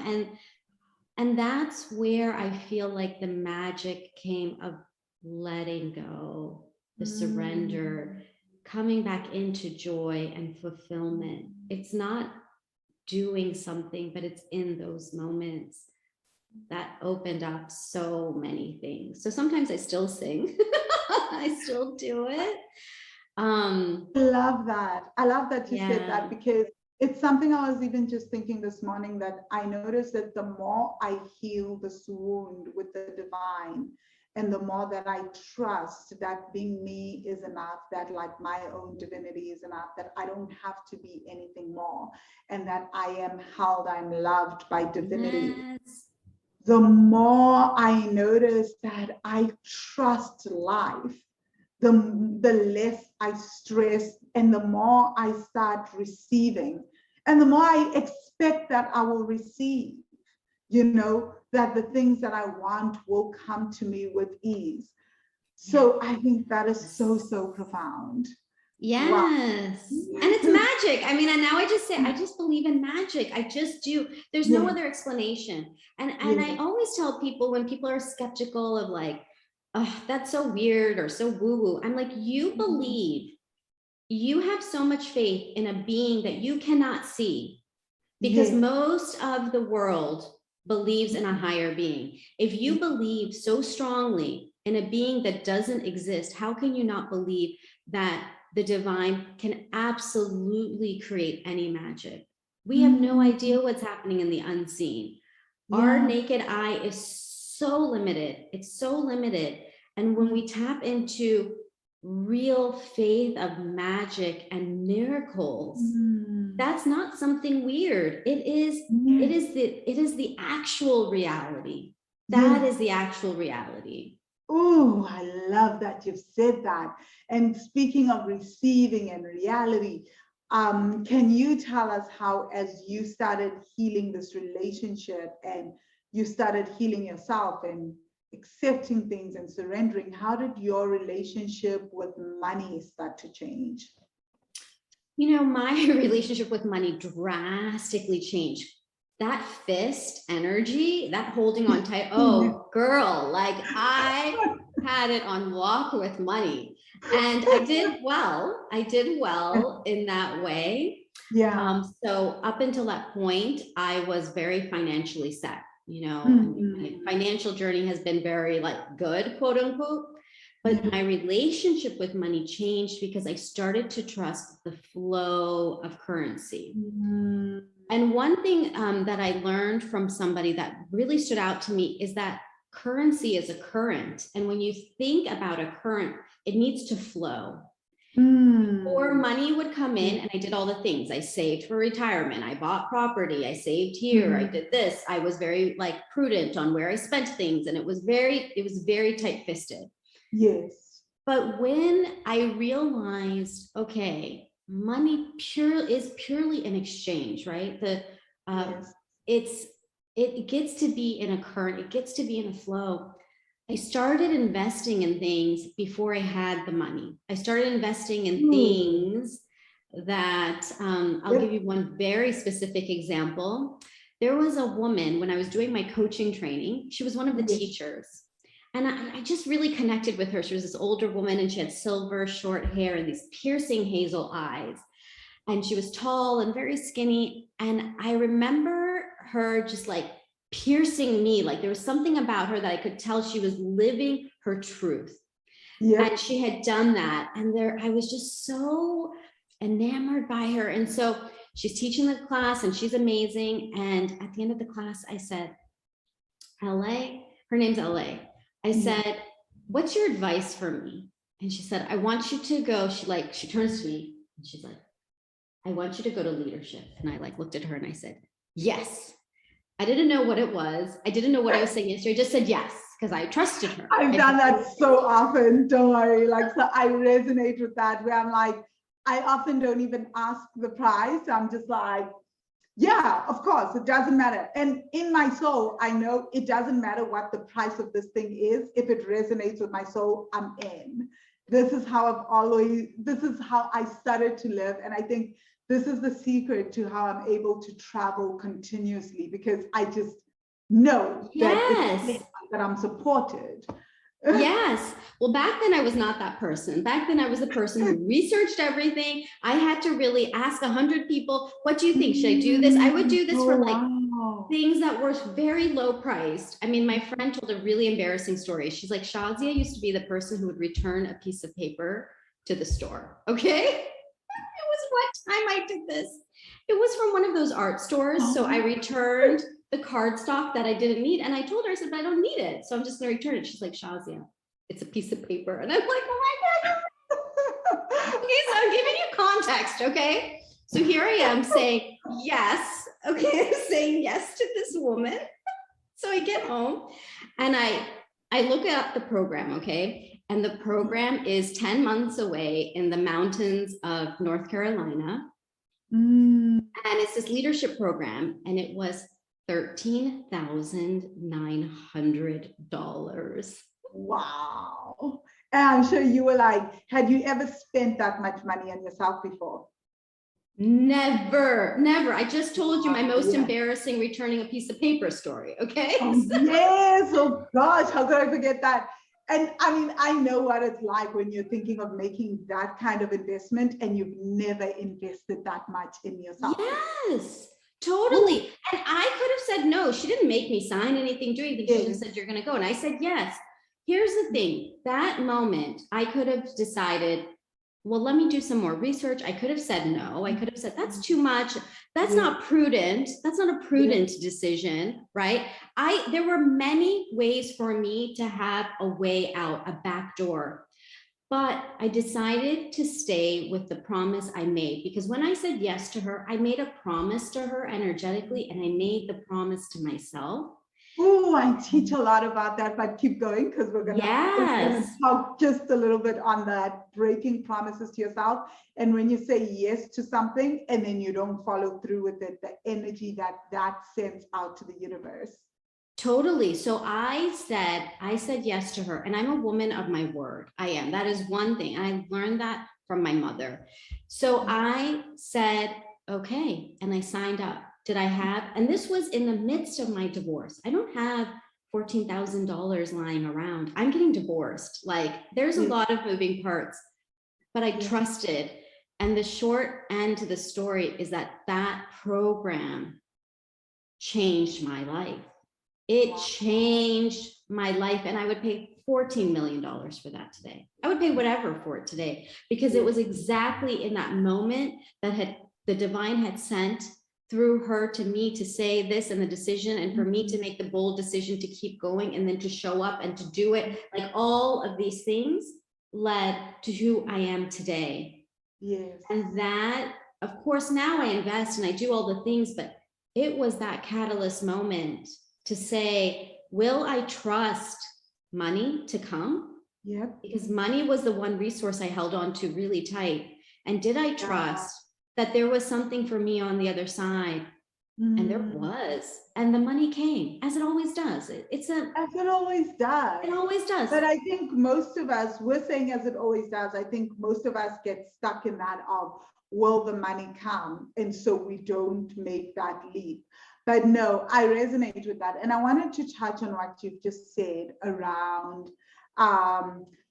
And that's where I feel like the magic came of letting go, the surrender, coming back into joy and fulfillment. It's not doing something, but it's in those moments that opened up so many things. So sometimes I still sing. I still do it. I love that. I love that you said that, because it's something I was even just thinking this morning, that I noticed that the more I heal this wound with the divine, and the more that I trust that being me is enough, that like my own divinity is enough, that I don't have to be anything more, and that I am held, I'm loved by divinity. Yes. The more I notice that I trust life, the less I stress, and the more I start receiving, and the more I expect that I will receive, you know, that the things that I want will come to me with ease. So I think that is so, so profound. Yes. Wow. And it's magic. I mean, and now I just say, I just believe in magic. I just do. There's no other explanation. And I always tell people, when people are skeptical of like, oh, that's so weird or so woo-woo, I'm like, you believe, you have so much faith in a being that you cannot see, because most of the world believes in a higher being. If you believe so strongly in a being that doesn't exist, how can you not believe that the divine can absolutely create any magic? We have no idea what's happening in the unseen. Our naked eye is so limited. It's so limited. And when we tap into real faith of magic and miracles, that's not something weird. It is the actual reality. That is the actual reality. Oh, I love that you've said that. And speaking of receiving and reality, can you tell us how, as you started healing this relationship and you started healing yourself and accepting things and surrendering, how did your relationship with money start to change? My relationship with money drastically changed. That fist energy, that holding on tight, oh girl, like I had it on walk with money. And I did well. I did well in that way. Yeah. So up until that point, I was very financially set. My financial journey has been very like good, quote unquote. But my relationship with money changed because I started to trust the flow of currency. And one thing that I learned from somebody that really stood out to me is that currency is a current. And when you think about a current, it needs to flow. Or money would come in and I did all the things. I saved for retirement. I bought property. I saved here. I did this. I was very like prudent on where I spent things. And it was very tight-fisted. Yes. But when I realized, okay, money is purely an exchange, right? It gets to be in a current, it gets to be in a flow. I started investing in things before I had the money. I started investing in things that, I'll give you one very specific example. There was a woman when I was doing my coaching training, she was one of the teachers. And I just really connected with her. She was this older woman and she had silver short hair and these piercing hazel eyes. And she was tall and very skinny. And I remember her just like piercing me. Like there was something about her that I could tell she was living her truth. And she had done that. And I was just so enamored by her. And so she's teaching the class and she's amazing. And at the end of the class, I said, LA, her name's LA. I said, what's your advice for me? And she said, I want you to go. She turns to me and she's like, I want you to go to leadership. And I looked at her and I said, yes. I didn't know what it was. I didn't know what I was saying yesterday. I just said yes, because I trusted her. I've done that so often, don't worry. So I resonate with that where I'm like, I often don't even ask the price. I'm just like, yeah, of course, it doesn't matter. And in my soul, I know it doesn't matter what the price of this thing is. If it resonates with my soul, I'm in. This is how I started to live. And I think this is the secret to how I'm able to travel continuously, because I just know that I'm supported. Yes. Well, back then I was not that person. Back then I was the person who researched everything. I had to really ask 100 people, what do you think? Should I do this? I would do this for things that were very low priced. I mean, my friend told a really embarrassing story. She's like, Shazia used to be the person who would return a piece of paper to the store. Okay. It was what time I did this. It was from one of those art stores. So I returned the cardstock that I didn't need. And I told her, I said, but I don't need it. So I'm just going to return it. She's like, Shazia, it's a piece of paper. And I'm like, oh my God. Okay, so I'm giving you context. Okay. So here I am saying yes. Okay. I'm saying yes to this woman. So I get home and I look at the program. Okay. And the program is 10 months away in the mountains of North Carolina. And it's this leadership program. And it was $13,900. Wow. And I'm sure you were like, had you ever spent that much money on yourself before? Never. I just told you my most embarrassing returning a piece of paper story. Okay. Yes. Oh gosh, how could I forget that? And I mean, I know what it's like when you're thinking of making that kind of investment and you've never invested that much in yourself. Yes. Totally. Ooh. And I could have said no. She didn't make me sign anything, do anything. She just said, you're going to go. And I said, yes. Here's the thing. That moment, I could have decided, well, let me do some more research. I could have said no. I could have said, that's too much. That's not prudent. That's not a prudent decision, right? There were many ways for me to have a way out, a back door. But I decided to stay with the promise I made, because when I said yes to her, I made a promise to her energetically, and I made the promise to myself. Oh, I teach a lot about that, but keep going, because we're going to talk just a little bit on that, breaking promises to yourself. And when you say yes to something and then you don't follow through with it, the energy that sends out to the universe. Totally. So I said yes to her, and I'm a woman of my word. I am. That is one thing. I learned that from my mother. So I said, okay, and I signed up. Did I have, and this was in the midst of my divorce. I don't have $14,000 lying around. I'm getting divorced. Like there's a lot of moving parts, but I trusted. And the short end to the story is that that program changed my life. It changed my life. And I would pay $14 million for that today. I would pay whatever for it today, because it was exactly in that moment that the divine had sent through her to me to say this and the decision, and for me to make the bold decision to keep going and then to show up and to do it. Like all of these things led to who I am today. Yes. And that, of course, now I invest and I do all the things, but it was that catalyst moment to say, will I trust money to come? Yep. Because money was the one resource I held on to really tight. And did I trust that there was something for me on the other side? And there was, and the money came, as it always does. As it always does. It always does. But I think most of us, we're saying as it always does, I think most of us get stuck in that of, will the money come? And so we don't make that leap. But no, I resonate with that. And I wanted to touch on what you've just said around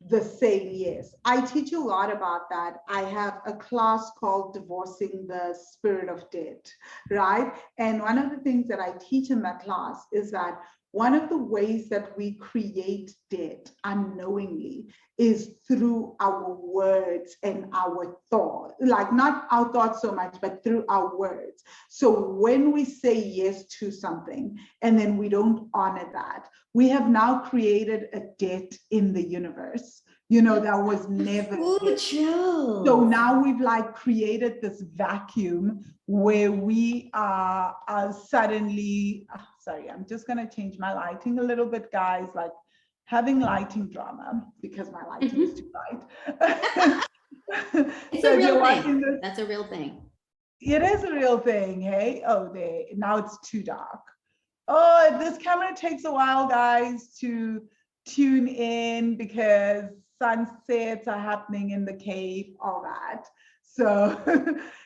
the saying yes. I teach a lot about that. I have a class called Divorcing the Spirit of Debt, right? And one of the things that I teach in that class is that one of the ways that we create debt unknowingly is through our words and our thoughts, like not our thoughts so much, but through our words. So when we say yes to something and then we don't honor that, we have now created a debt in the universe, that was never. So now we've like created this vacuum where we are suddenly, sorry, I'm just going to change my lighting a little bit, guys, like having lighting drama because my lighting is too light. It's a real thing. That's a real thing. It is a real thing. Hey, oh, there, now it's too dark. Oh, this camera takes a while, guys, to tune in because sunsets are happening in the cave, all that. So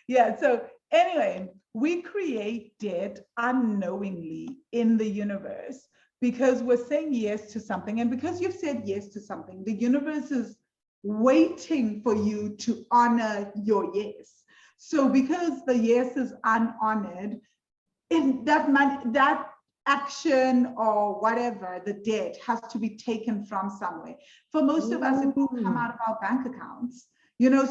yeah, so anyway, we create debt unknowingly in the universe because we're saying yes to something. And because you've said yes to something, the universe is waiting for you to honor your yes. So because the yes is unhonored, in that action or whatever, the debt has to be taken from somewhere. For most of us, it will come out of our bank accounts.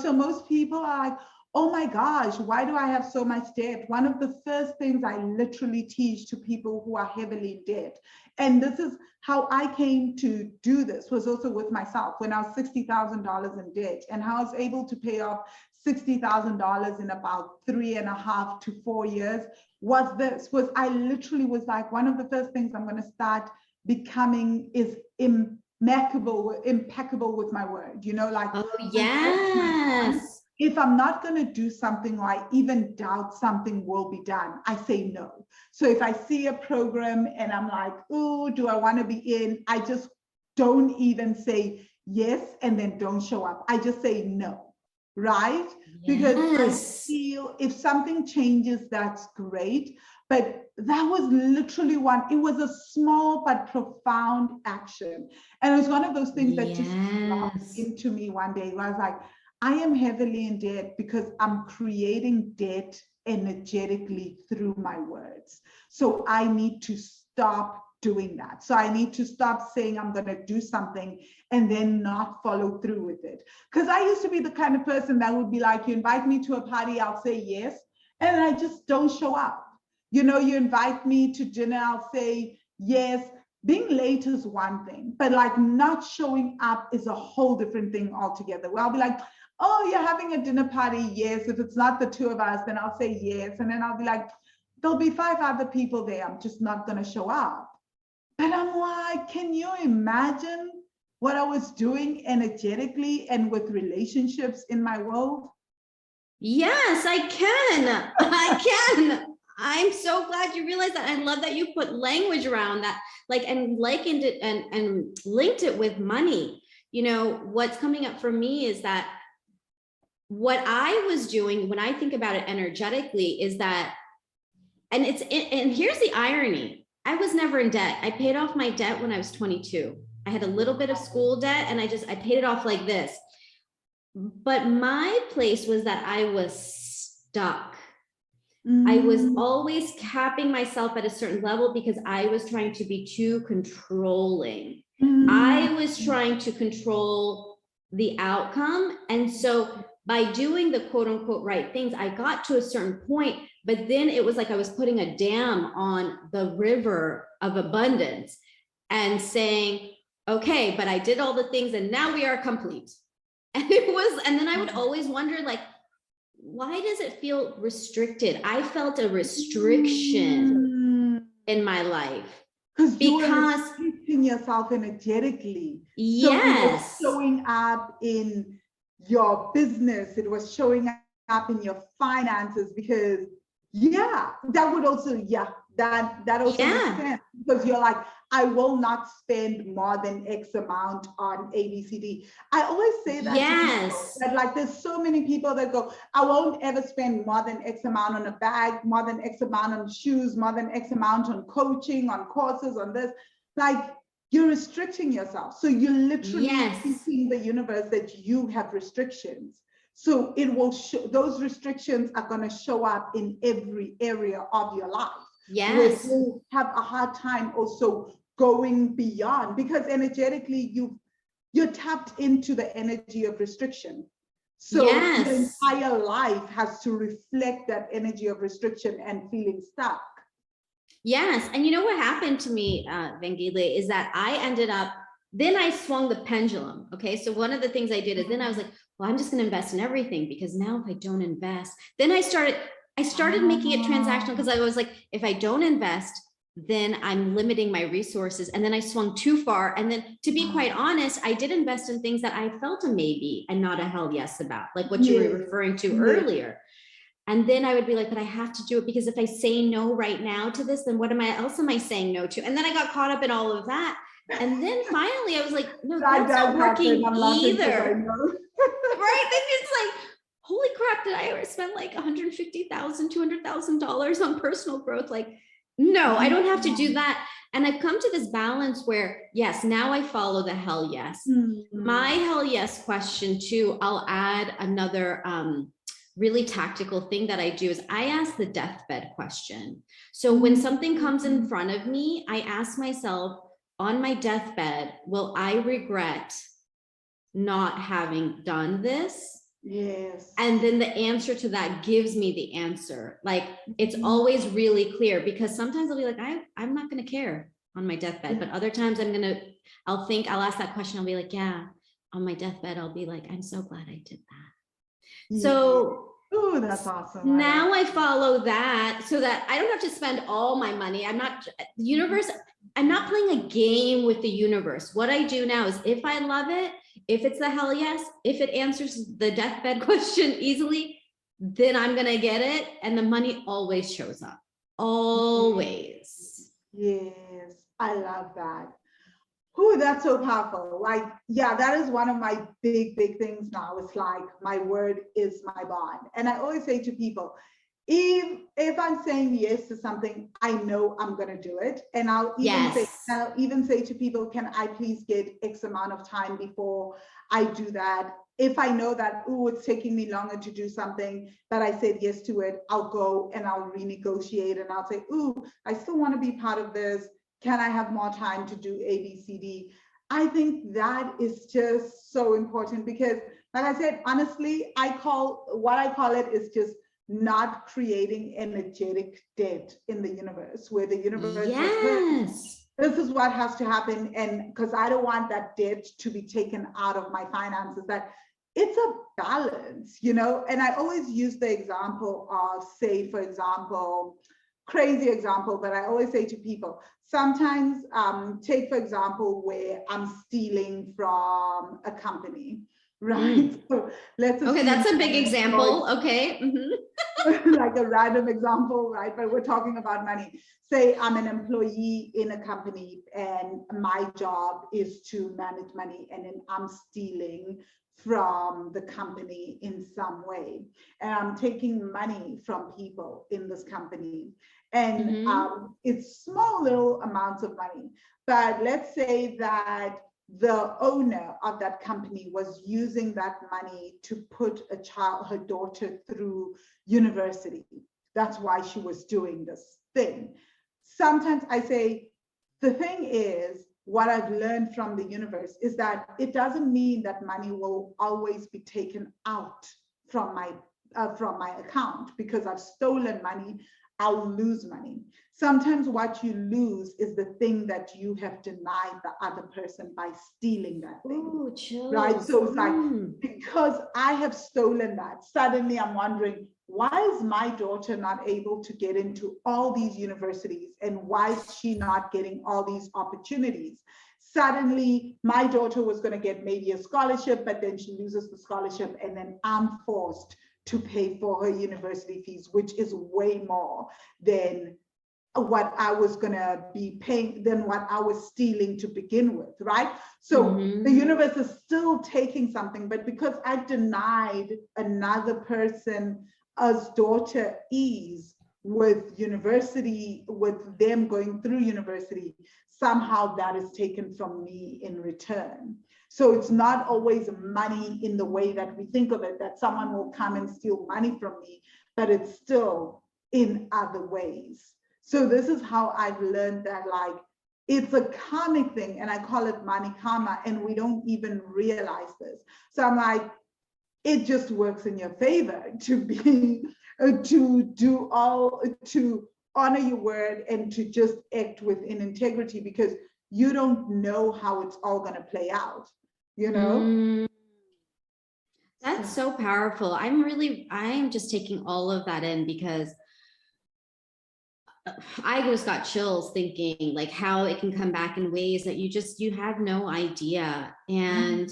So most people are like, oh my gosh, why do I have so much debt? One of the first things I literally teach to people who are heavily in debt, and this is how I came to do this, was also with myself when I was $60,000 in debt, and how I was able to pay off $60,000 in about 3.5 to 4 years. I literally was like, one of the first things I'm going to start becoming is impeccable with my word, like, oh yes. If I'm not going to do something or I even doubt something will be done, I say no. So if I see a program and I'm like, oh, do I want to be in? I just don't even say yes and then don't show up. I just say no, right? Yes. Because I feel if something changes, that's great. But that was literally it was a small but profound action. And it was one of those things that just dropped into me one day where I was like, I am heavily in debt because I'm creating debt energetically through my words. So I need to stop doing that. So I need to stop saying I'm going to do something and then not follow through with it. Because I used to be the kind of person that would be like, you invite me to a party, I'll say yes. And I just don't show up. You invite me to dinner, I'll say yes. Being late is one thing, but like not showing up is a whole different thing altogether. Where I'll be like, oh, you're having a dinner party? Yes. If it's not the two of us, then I'll say yes. And then I'll be like, there'll be 5 other people there. I'm just not going to show up. But I'm like, can you imagine what I was doing energetically and with relationships in my world? Yes, I can. I can. I'm so glad you realized that. I love that you put language around that, like, and likened it and linked it with money. What's coming up for me is that what I was doing when I think about it energetically is that, and here's the irony. I was never in debt. I paid off my debt when I was 22. I had a little bit of school debt and I paid it off like this. But my place was that I was stuck. I was always capping myself at a certain level because I was trying to be too controlling. I was trying to control the outcome. And so by doing the quote unquote right things, I got to a certain point, but then it was like I was putting a dam on the river of abundance and saying, okay, but I did all the things and now we are complete. And then I would always wonder, like, why does it feel restricted? I felt a restriction in my life. Because you were restricting yourself energetically. Yes. So it was showing up in your business. It was showing up in your finances because, that would also, that also makes sense. Because you're like, I will not spend more than X amount on ABCD. I always say that to people, that like there's so many people that go, I won't ever spend more than X amount on a bag, more than X amount on shoes, more than X amount on coaching, on courses, on this. Like, you're restricting yourself. So you're literally teaching the universe that you have restrictions. So it will show, those restrictions are going to show up in every area of your life. Yes. Where you have a hard time also going beyond, because energetically you're tapped into the energy of restriction. So your entire life has to reflect that energy of restriction and feeling stuck. Yes. And you know what happened to me, Vangile, is that I ended up, then I swung the pendulum. Okay. So one of the things I did is then I was like, well, I'm just going to invest in everything, because now if I don't invest, then I started making it transactional, because I was like, if I don't invest, then I'm limiting my resources. And then I swung too far. And then, to be quite honest, I did invest in things that I felt a maybe and not a hell yes about, like what you were referring to earlier. And then I would be like, but I have to do it, because if I say no right now to this, then what else am I saying no to? And then I got caught up in all of that. And then finally I was like, no, that's not working either. Right? Then it's like, holy crap, did I ever spend like $150,000, $200,000 on personal growth? Like, no, I don't have to do that. And I've come to this balance where, yes, now I follow the hell yes. My hell yes question too, I'll add another really tactical thing that I do is I ask the deathbed question. So when something comes in front of me, I ask myself, on my deathbed, will I regret not having done this? Yes. And then the answer to that gives me the answer. Like, it's always really clear, because sometimes I'll be like, I'm not going to care on my deathbed, but other times I'll ask that question. I'll be like, yeah, on my deathbed, I'll be like, I'm so glad I did that. So, oh, that's awesome. Now I follow that so that I don't have to spend all my money. I'm not playing a game with the universe. What I do now is, if I love it, if it's the hell yes, if it answers the deathbed question easily, then I'm going to get it. And the money always shows up. Always. Yes, I love that. Oh, that's so powerful. Like, that is one of my big things now. It's like, my word is my bond. And I always say to people, if I'm saying yes to something, I know I'm going to do it. And I'll even say to people, can I please get X amount of time before I do that? If I know that, it's taking me longer to do something, but I said yes to it, I'll go and I'll renegotiate and I'll say, I still want to be part of this. Can I have more time to do A, B, C, D? I think that is just so important, because, like I said, honestly, what I call it is just not creating energetic debt in the universe, where the universe this is what has to happen. And because I don't want that debt to be taken out of my finances, that it's a balance, and I always use the example of, say, for example, crazy example, but I always say to people, sometimes take, for example, where I'm stealing from a company, right? So let's assume, that's a big example. Okay. Like a random example, right? But we're talking about money. Say I'm an employee in a company and my job is to manage money, and then I'm stealing from the company in some way, and I'm taking money from people in this company, and it's small little amounts of money. But let's say that the owner of that company was using that money to put her daughter through university. That's why she was doing this thing. Sometimes I say, the thing is, what I've learned from the universe is that it doesn't mean that money will always be taken out from my account because I've stolen money. I'll lose money. Sometimes what you lose is the thing that you have denied the other person by stealing that thing. Ooh, chills. Right? So it's like, because I have stolen that, suddenly I'm wondering, why is my daughter not able to get into all these universities, and why is she not getting all these opportunities? Suddenly my daughter was going to get maybe a scholarship, but then she loses the scholarship, and then I'm forced to pay for her university fees, which is way more than what I was going to be paying, than what I was stealing to begin with, right? So the universe is still taking something, but because I denied another person as daughter ease with university, with them going through university, somehow that is taken from me in return. So it's not always money in the way that we think of it, that someone will come and steal money from me, but it's still in other ways. So this is how I've learned that, like, it's a karmic thing, and I call it money karma, and we don't even realize this. So I'm like, it just works in your favor to be, to honor your word and to just act within integrity, because you don't know how it's all going to play out, you know? That's so powerful. I'm just taking all of that in, because I just got chills thinking like how it can come back in ways that you have no idea. And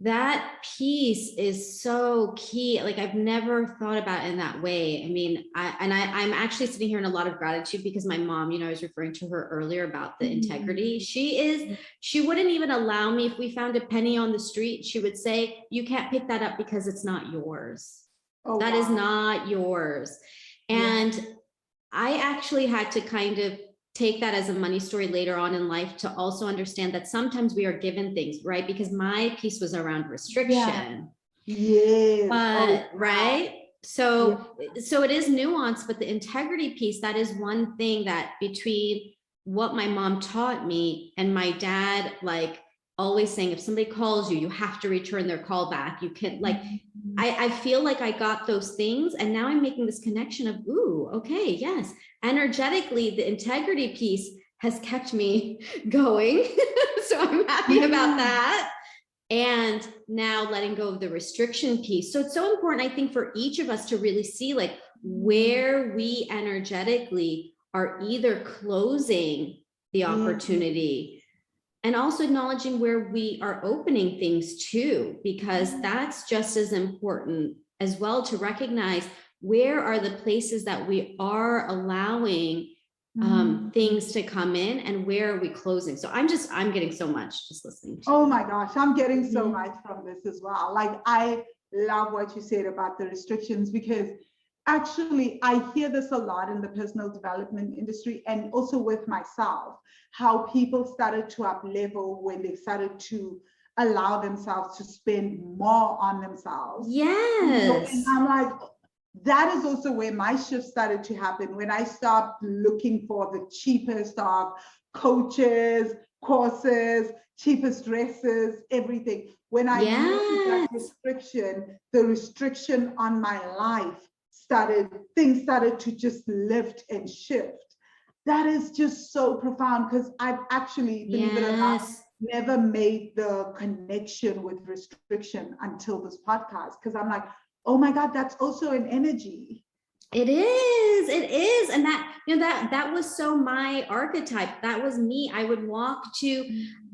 that piece is so key. Like, I've never thought about it in that way. I mean, I'm actually sitting here in a lot of gratitude, because my mom, I was referring to her earlier about the integrity. She wouldn't even allow me, if we found a penny on the street, she would say, you can't pick that up because it's not yours. Oh, that is not yours. And I actually had to kind of take that as a money story later on in life to also understand that sometimes we are given things, right? Because my piece was around restriction. But, right? So it is nuanced, but the integrity piece, that is one thing that between what my mom taught me and my dad, like always saying, if somebody calls you, you have to return their call back. You can, like, I feel like I got those things, and now I'm making this connection of, ooh, okay, yes. Energetically, the integrity piece has kept me going. So I'm happy about that. And now letting go of the restriction piece. So it's so important, I think, for each of us to really see like where we energetically are either closing the opportunity, and also acknowledging where we are opening things too, because that's just as important as well, to recognize where are the places that we are allowing things to come in, and where are we closing. So I'm getting so much just listening to you. My gosh, I'm getting so much from this as well. Like, I love what you said about the restrictions, because actually I hear this a lot in the personal development industry, and also with myself, how people started to up level when they started to allow themselves to spend more on themselves. Yes. And I'm like, that is also where my shift started to happen, when I stopped looking for the cheapest of coaches, courses, cheapest dresses, everything. When I knew that restriction, the restriction on my life, things started to just lift and shift. That is just so profound, because I've actually, believe it or not, never made the connection with restriction until this podcast, because I'm like, oh my God, that's also an energy. It is. And that was so my archetype. That was me. I would walk to,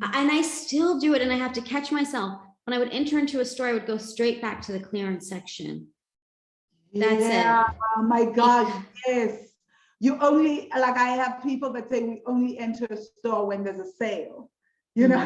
and I still do it, and I have to catch myself. When I would enter into a store, I would go straight back to the clearance section. That's it. Oh my gosh, yes. You only, like, I have people that say we only enter a store when there's a sale, you know?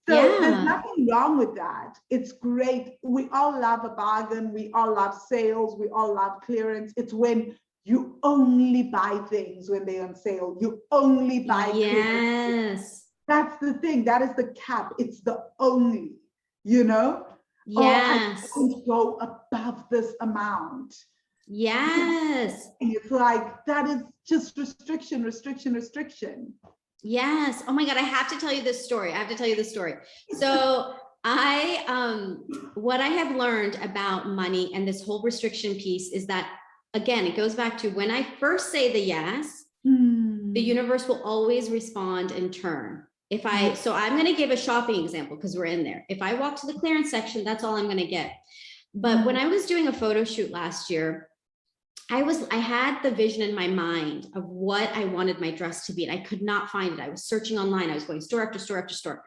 So there's Yeah. nothing wrong with that. It's great. We all love a bargain. We all love sales. We all love clearance. It's when you only buy things when they're on sale. You only buy clearance. Yes. That's the thing. That is the cap. It's the only, you know? Or I Yes. don't go above this amount. Yes. It's like, that is just restriction, restriction, restriction. Yes. Oh my God. I have to tell you this story. So what I have learned about money and this whole restriction piece is that, again, it goes back to when I first say the yes, the universe will always respond in turn. So I'm going to give a shopping example because we're in there. If I walk to the clearance section, that's all I'm going to get. But when I was doing a photo shoot last year, I had the vision in my mind of what I wanted my dress to be, and I could not find it. I was searching online. I was going store after store after store.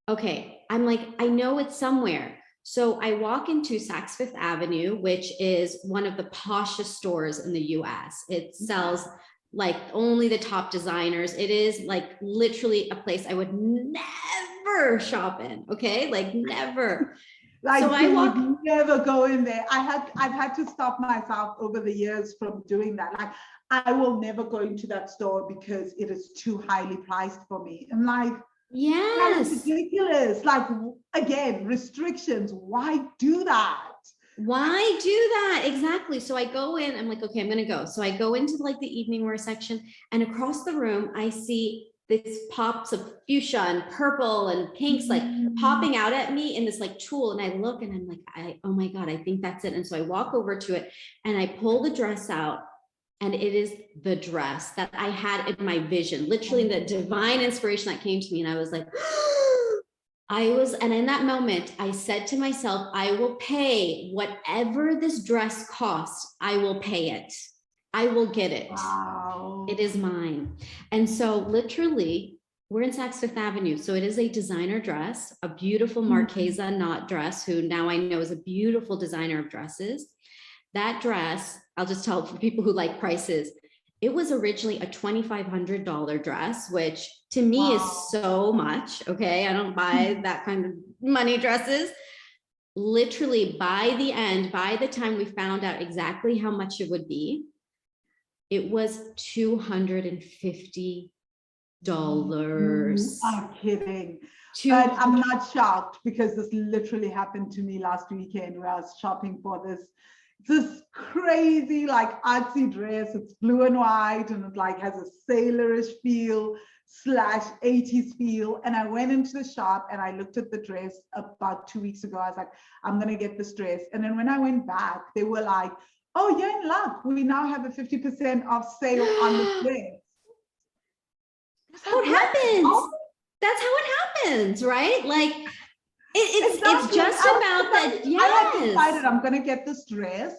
Okay, I'm like, I know it's somewhere. So I walk into Saks Fifth Avenue, which is one of the poshest stores in the US. It sells like only the top designers. It is like literally a place I would never shop in. Okay, like never. Like, so you would never go in there. I've had to stop myself over the years from doing that. Like, I will never go into that store because it is too highly priced for me. I'm like, yes, that's ridiculous. Like, again, restrictions. Why do that? Why do that? Exactly. So I go in, I'm like, okay, I'm going to go. So I go into like the evening wear section, and across the room, I see this pops of fuchsia and purple and pinks like popping out at me in this like tulle. And I look and I'm like, oh my God, I think that's it. And so I walk over to it and I pull the dress out, and it is the dress that I had in my vision, literally the divine inspiration that came to me. And I was like, and in that moment, I said to myself, I will pay whatever this dress costs. I will pay it. I will get it. Wow. It is mine. And so literally, we're in Saks Fifth Avenue. So it is a designer dress, a beautiful Marchesa knot dress, who now I know is a beautiful designer of dresses. That dress, I'll just tell for people who like prices, it was originally a $2,500 dress, which to me is so much. Okay. I don't buy that kind of money dresses. Literally by the end, by the time we found out exactly how much it would be, it was $250. I'm kidding. But I'm not shocked because this literally happened to me last weekend where I was shopping for this crazy like artsy dress. It's blue and white and it like has a sailorish feel / 80s feel. And I went into the shop and I looked at the dress about 2 weeks ago. I was like, I'm gonna get this dress. And then when I went back, they were like, oh, you're in luck. We now have a 50% off sale on the dress. That's how it happens. That's how it happens, right? Like it's just about that. Yes. I had decided I'm going to get this dress.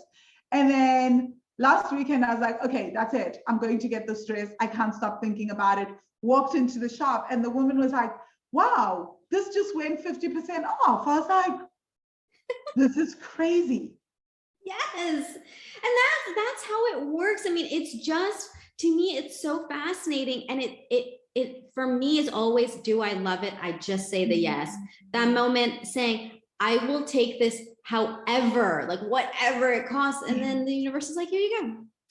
And then last weekend, I was like, okay, that's it. I'm going to get this dress. I can't stop thinking about it. Walked into the shop and the woman was like, wow, this just went 50% off. I was like, this is crazy. Yes. And that's how it works. I mean, it's just, to me, it's so fascinating. And it for me is always, do I love it? I just say the yes. That moment saying, I will take this however, like whatever it costs. And then the universe is like, here you go.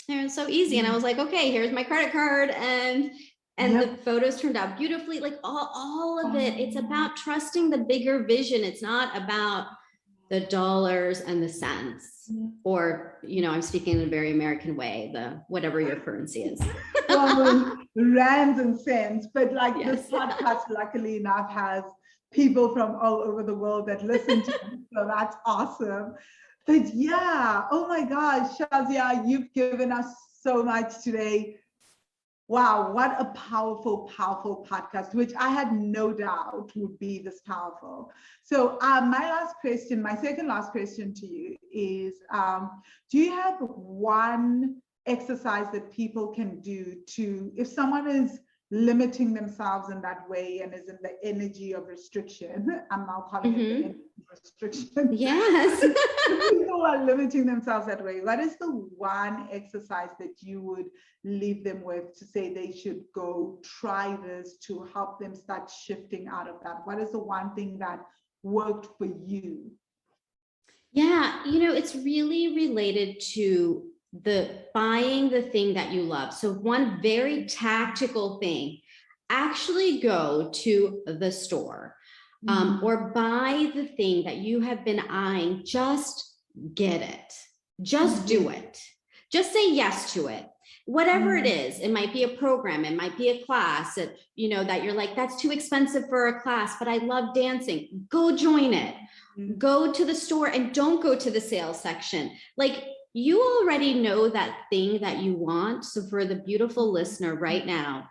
And it's so easy. And I was like, okay, here's my credit card. And the photos turned out beautifully, like all of it. It's about trusting the bigger vision. It's not about the dollars and the cents, or, I'm speaking in a very American way, the whatever your currency is. Well, rands and cents, but like this podcast, luckily enough, has people from all over the world that listen to it, so that's awesome. But yeah, oh my gosh, Shazia, you've given us so much today. Wow, what a powerful, powerful podcast, which I had no doubt would be this powerful. So my second last question to you is, do you have one exercise that people can do if someone is limiting themselves in that way and is in the energy of restriction. I'm now calling it the energy of restriction. Yes. People are limiting themselves that way. What is the one exercise that you would leave them with to say they should go try this to help them start shifting out of that? What is the one thing that worked for you? Yeah, it's really related to the buying the thing that you love. So one very tactical thing, actually go to the store or buy the thing that you have been eyeing. Just get it. Just do it. Just say yes to it. Whatever it is, it might be a program, it might be a class that, that you're like, that's too expensive for a class, but I love dancing. Go join it. Go to the store and don't go to the sales section. Like, you already know that thing that you want. So for the beautiful listener right now,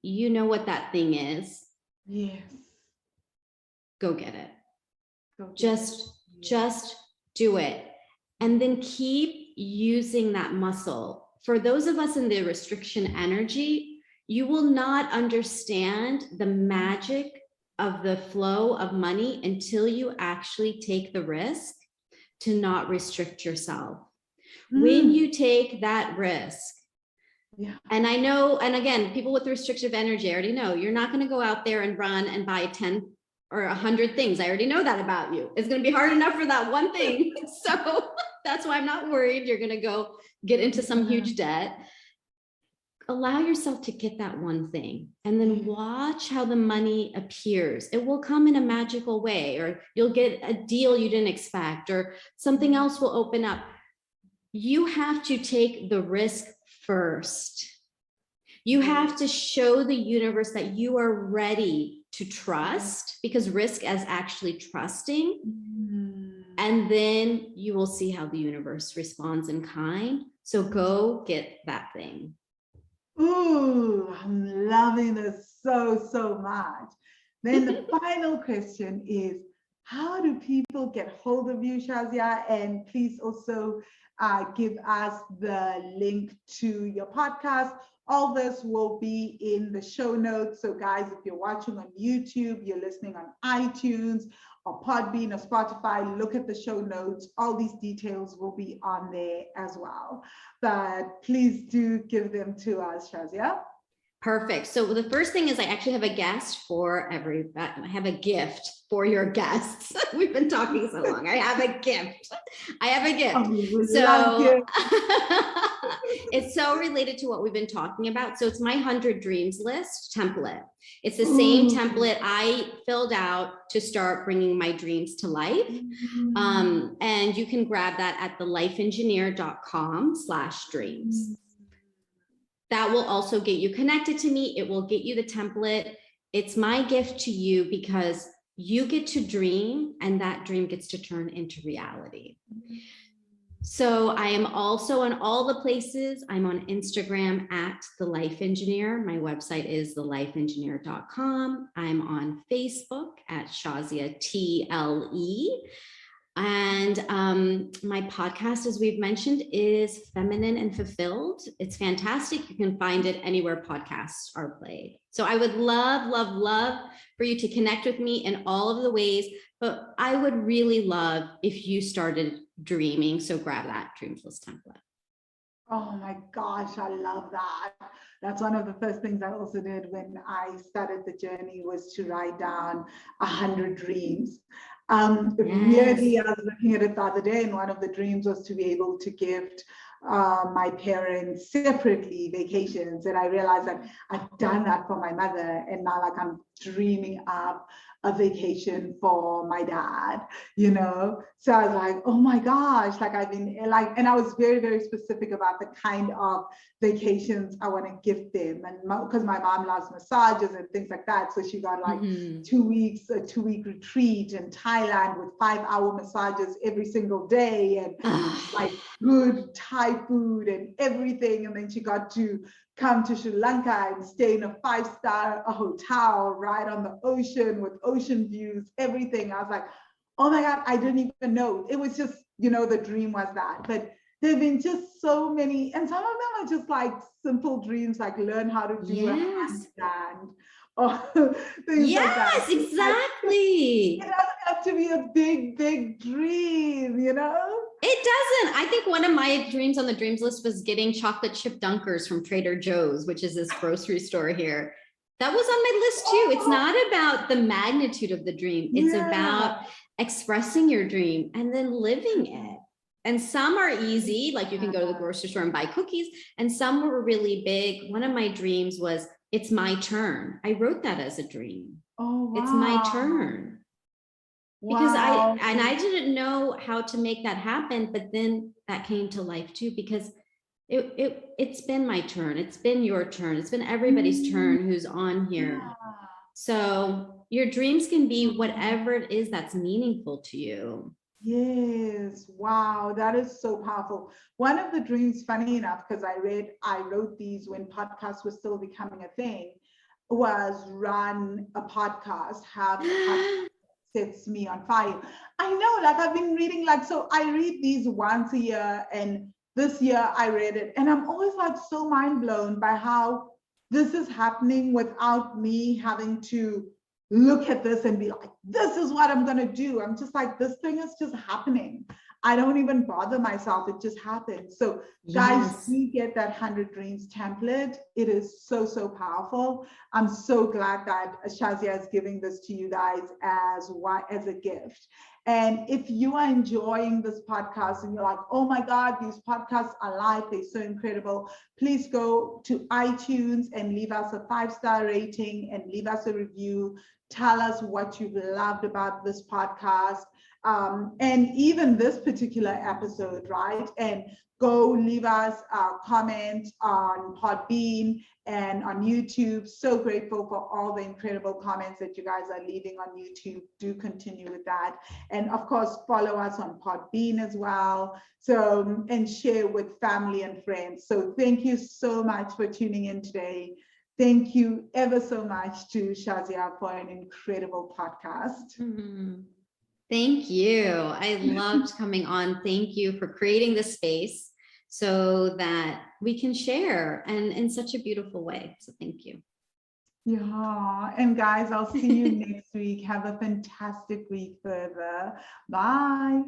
you know what that thing is. Yes. Go get it. Just do it. And then keep using that muscle. For those of us in the restriction energy, you will not understand the magic of the flow of money until you actually take the risk to not restrict yourself. When you take that risk, and I know, and again, people with restrictive energy, I already know you're not going to go out there and run and buy 10 or 100 things. I already know that about you. It's going to be hard enough for that one thing. So that's why I'm not worried you're going to go get into some huge debt. Allow yourself to get that one thing and then watch how the money appears. It will come in a magical way, or you'll get a deal you didn't expect, or something else will open up. You have to take the risk first. You have to show the universe that you are ready to trust, because risk is actually trusting. And then you will see how the universe responds in kind. So go get that thing. Ooh, I'm loving this so much. Then the final question is, how do people get hold of you, Shazia? And please also give us the link to your podcast. All this will be in the show notes. So guys, if you're watching on YouTube, you're listening on iTunes or Podbean or Spotify, look at the show notes. All these details will be on there as well. But please do give them to us, Shazia. Perfect. So the first thing is I actually have a guest for I have a gift for your guests. We've been talking so long. I have a gift. So it's so related to what we've been talking about. So it's my 100 dreams list template. It's the same template I filled out to start bringing my dreams to life. And you can grab that at thelifeengineer.com/dreams. That will also get you connected to me. It will get you the template. It's my gift to you because you get to dream and that dream gets to turn into reality. So I am also on all the places. I'm on Instagram at The Life Engineer. My website is thelifeengineer.com. I'm on Facebook at Shazia TLE. And my podcast, as we've mentioned, is Feminine and Fulfilled. It's fantastic. You can find it anywhere podcasts are played. So I would love for you to connect with me in all of the ways, but I would really love if you started dreaming. So grab that dreams list template. Oh my gosh, I love that. That's one of the first things I also did when I started the journey, was to write down 100 dreams. Really, I was looking at it the other day, and one of the dreams was to be able to gift my parents separately vacations. And I realized that I've done that for my mother, and now like I'm dreaming up a vacation for my dad, So I was like, oh my gosh, like I've been like, and I was very specific about the kind of vacations I want to gift them. And because my mom loves massages and things like that. So she got like 2 weeks, a 2-week retreat in Thailand with 5-hour massages every single day, and like good Thai food and everything. And then she got to come to Sri Lanka and stay in a 5-star hotel right on the ocean with ocean views, everything. I was like, oh my God, I didn't even know. It was just, the dream was that. But There've been just so many, and some of them are just like simple dreams, like learn how to do a Yes. handstand or things like that. Yes, exactly. It doesn't have to be a big, big dream, you know? It doesn't. I think one of my dreams on the dreams list was getting chocolate chip dunkers from Trader Joe's, which is this grocery store here. That was on my list too. It's not about the magnitude of the dream. It's about expressing your dream and then living it. And some are easy, like you can go to the grocery store and buy cookies, and some were really big. One of my dreams was, it's my turn. I wrote that as a dream. Oh, wow. It's my turn. Because I didn't know how to make that happen, but then that came to life too, because it's been my turn. It's been your turn. It's been everybody's turn who's on here. Yeah. So your dreams can be whatever it is that's meaningful to you. Yes, wow, that is so powerful. One of the dreams, funny enough, because I wrote these when podcasts were still becoming a thing, was run a podcast, have a podcast sets me on fire. I know, like I've been reading, like, so I read these once a year, and this year I read it, and I'm always like so mind blown by how this is happening without me having to look at this and be like, this is what I'm going to do. I'm just like, this thing is just happening. I don't even bother myself. It just happens. So guys, we get that 100 Dreams template. It is so, so powerful. I'm so glad that Shazia is giving this to you guys as a gift. And if you are enjoying this podcast and you're like, oh my God, these podcasts are live, they're so incredible, please go to iTunes and leave us a 5-star rating and leave us a review. Tell us what you've loved about this podcast. And even this particular episode, right? And go leave us a comment on Podbean and on YouTube. So grateful for all the incredible comments that you guys are leaving on YouTube. Do continue with that. And of course, follow us on Podbean as well. So, and share with family and friends. So thank you so much for tuning in today. Thank you ever so much to Shazia for an incredible podcast. Mm-hmm. Thank you. I loved coming on. Thank you for creating this space so that we can share and in such a beautiful way. So thank you. Yeah. And guys, I'll see you next week. Have a fantastic week further. Bye.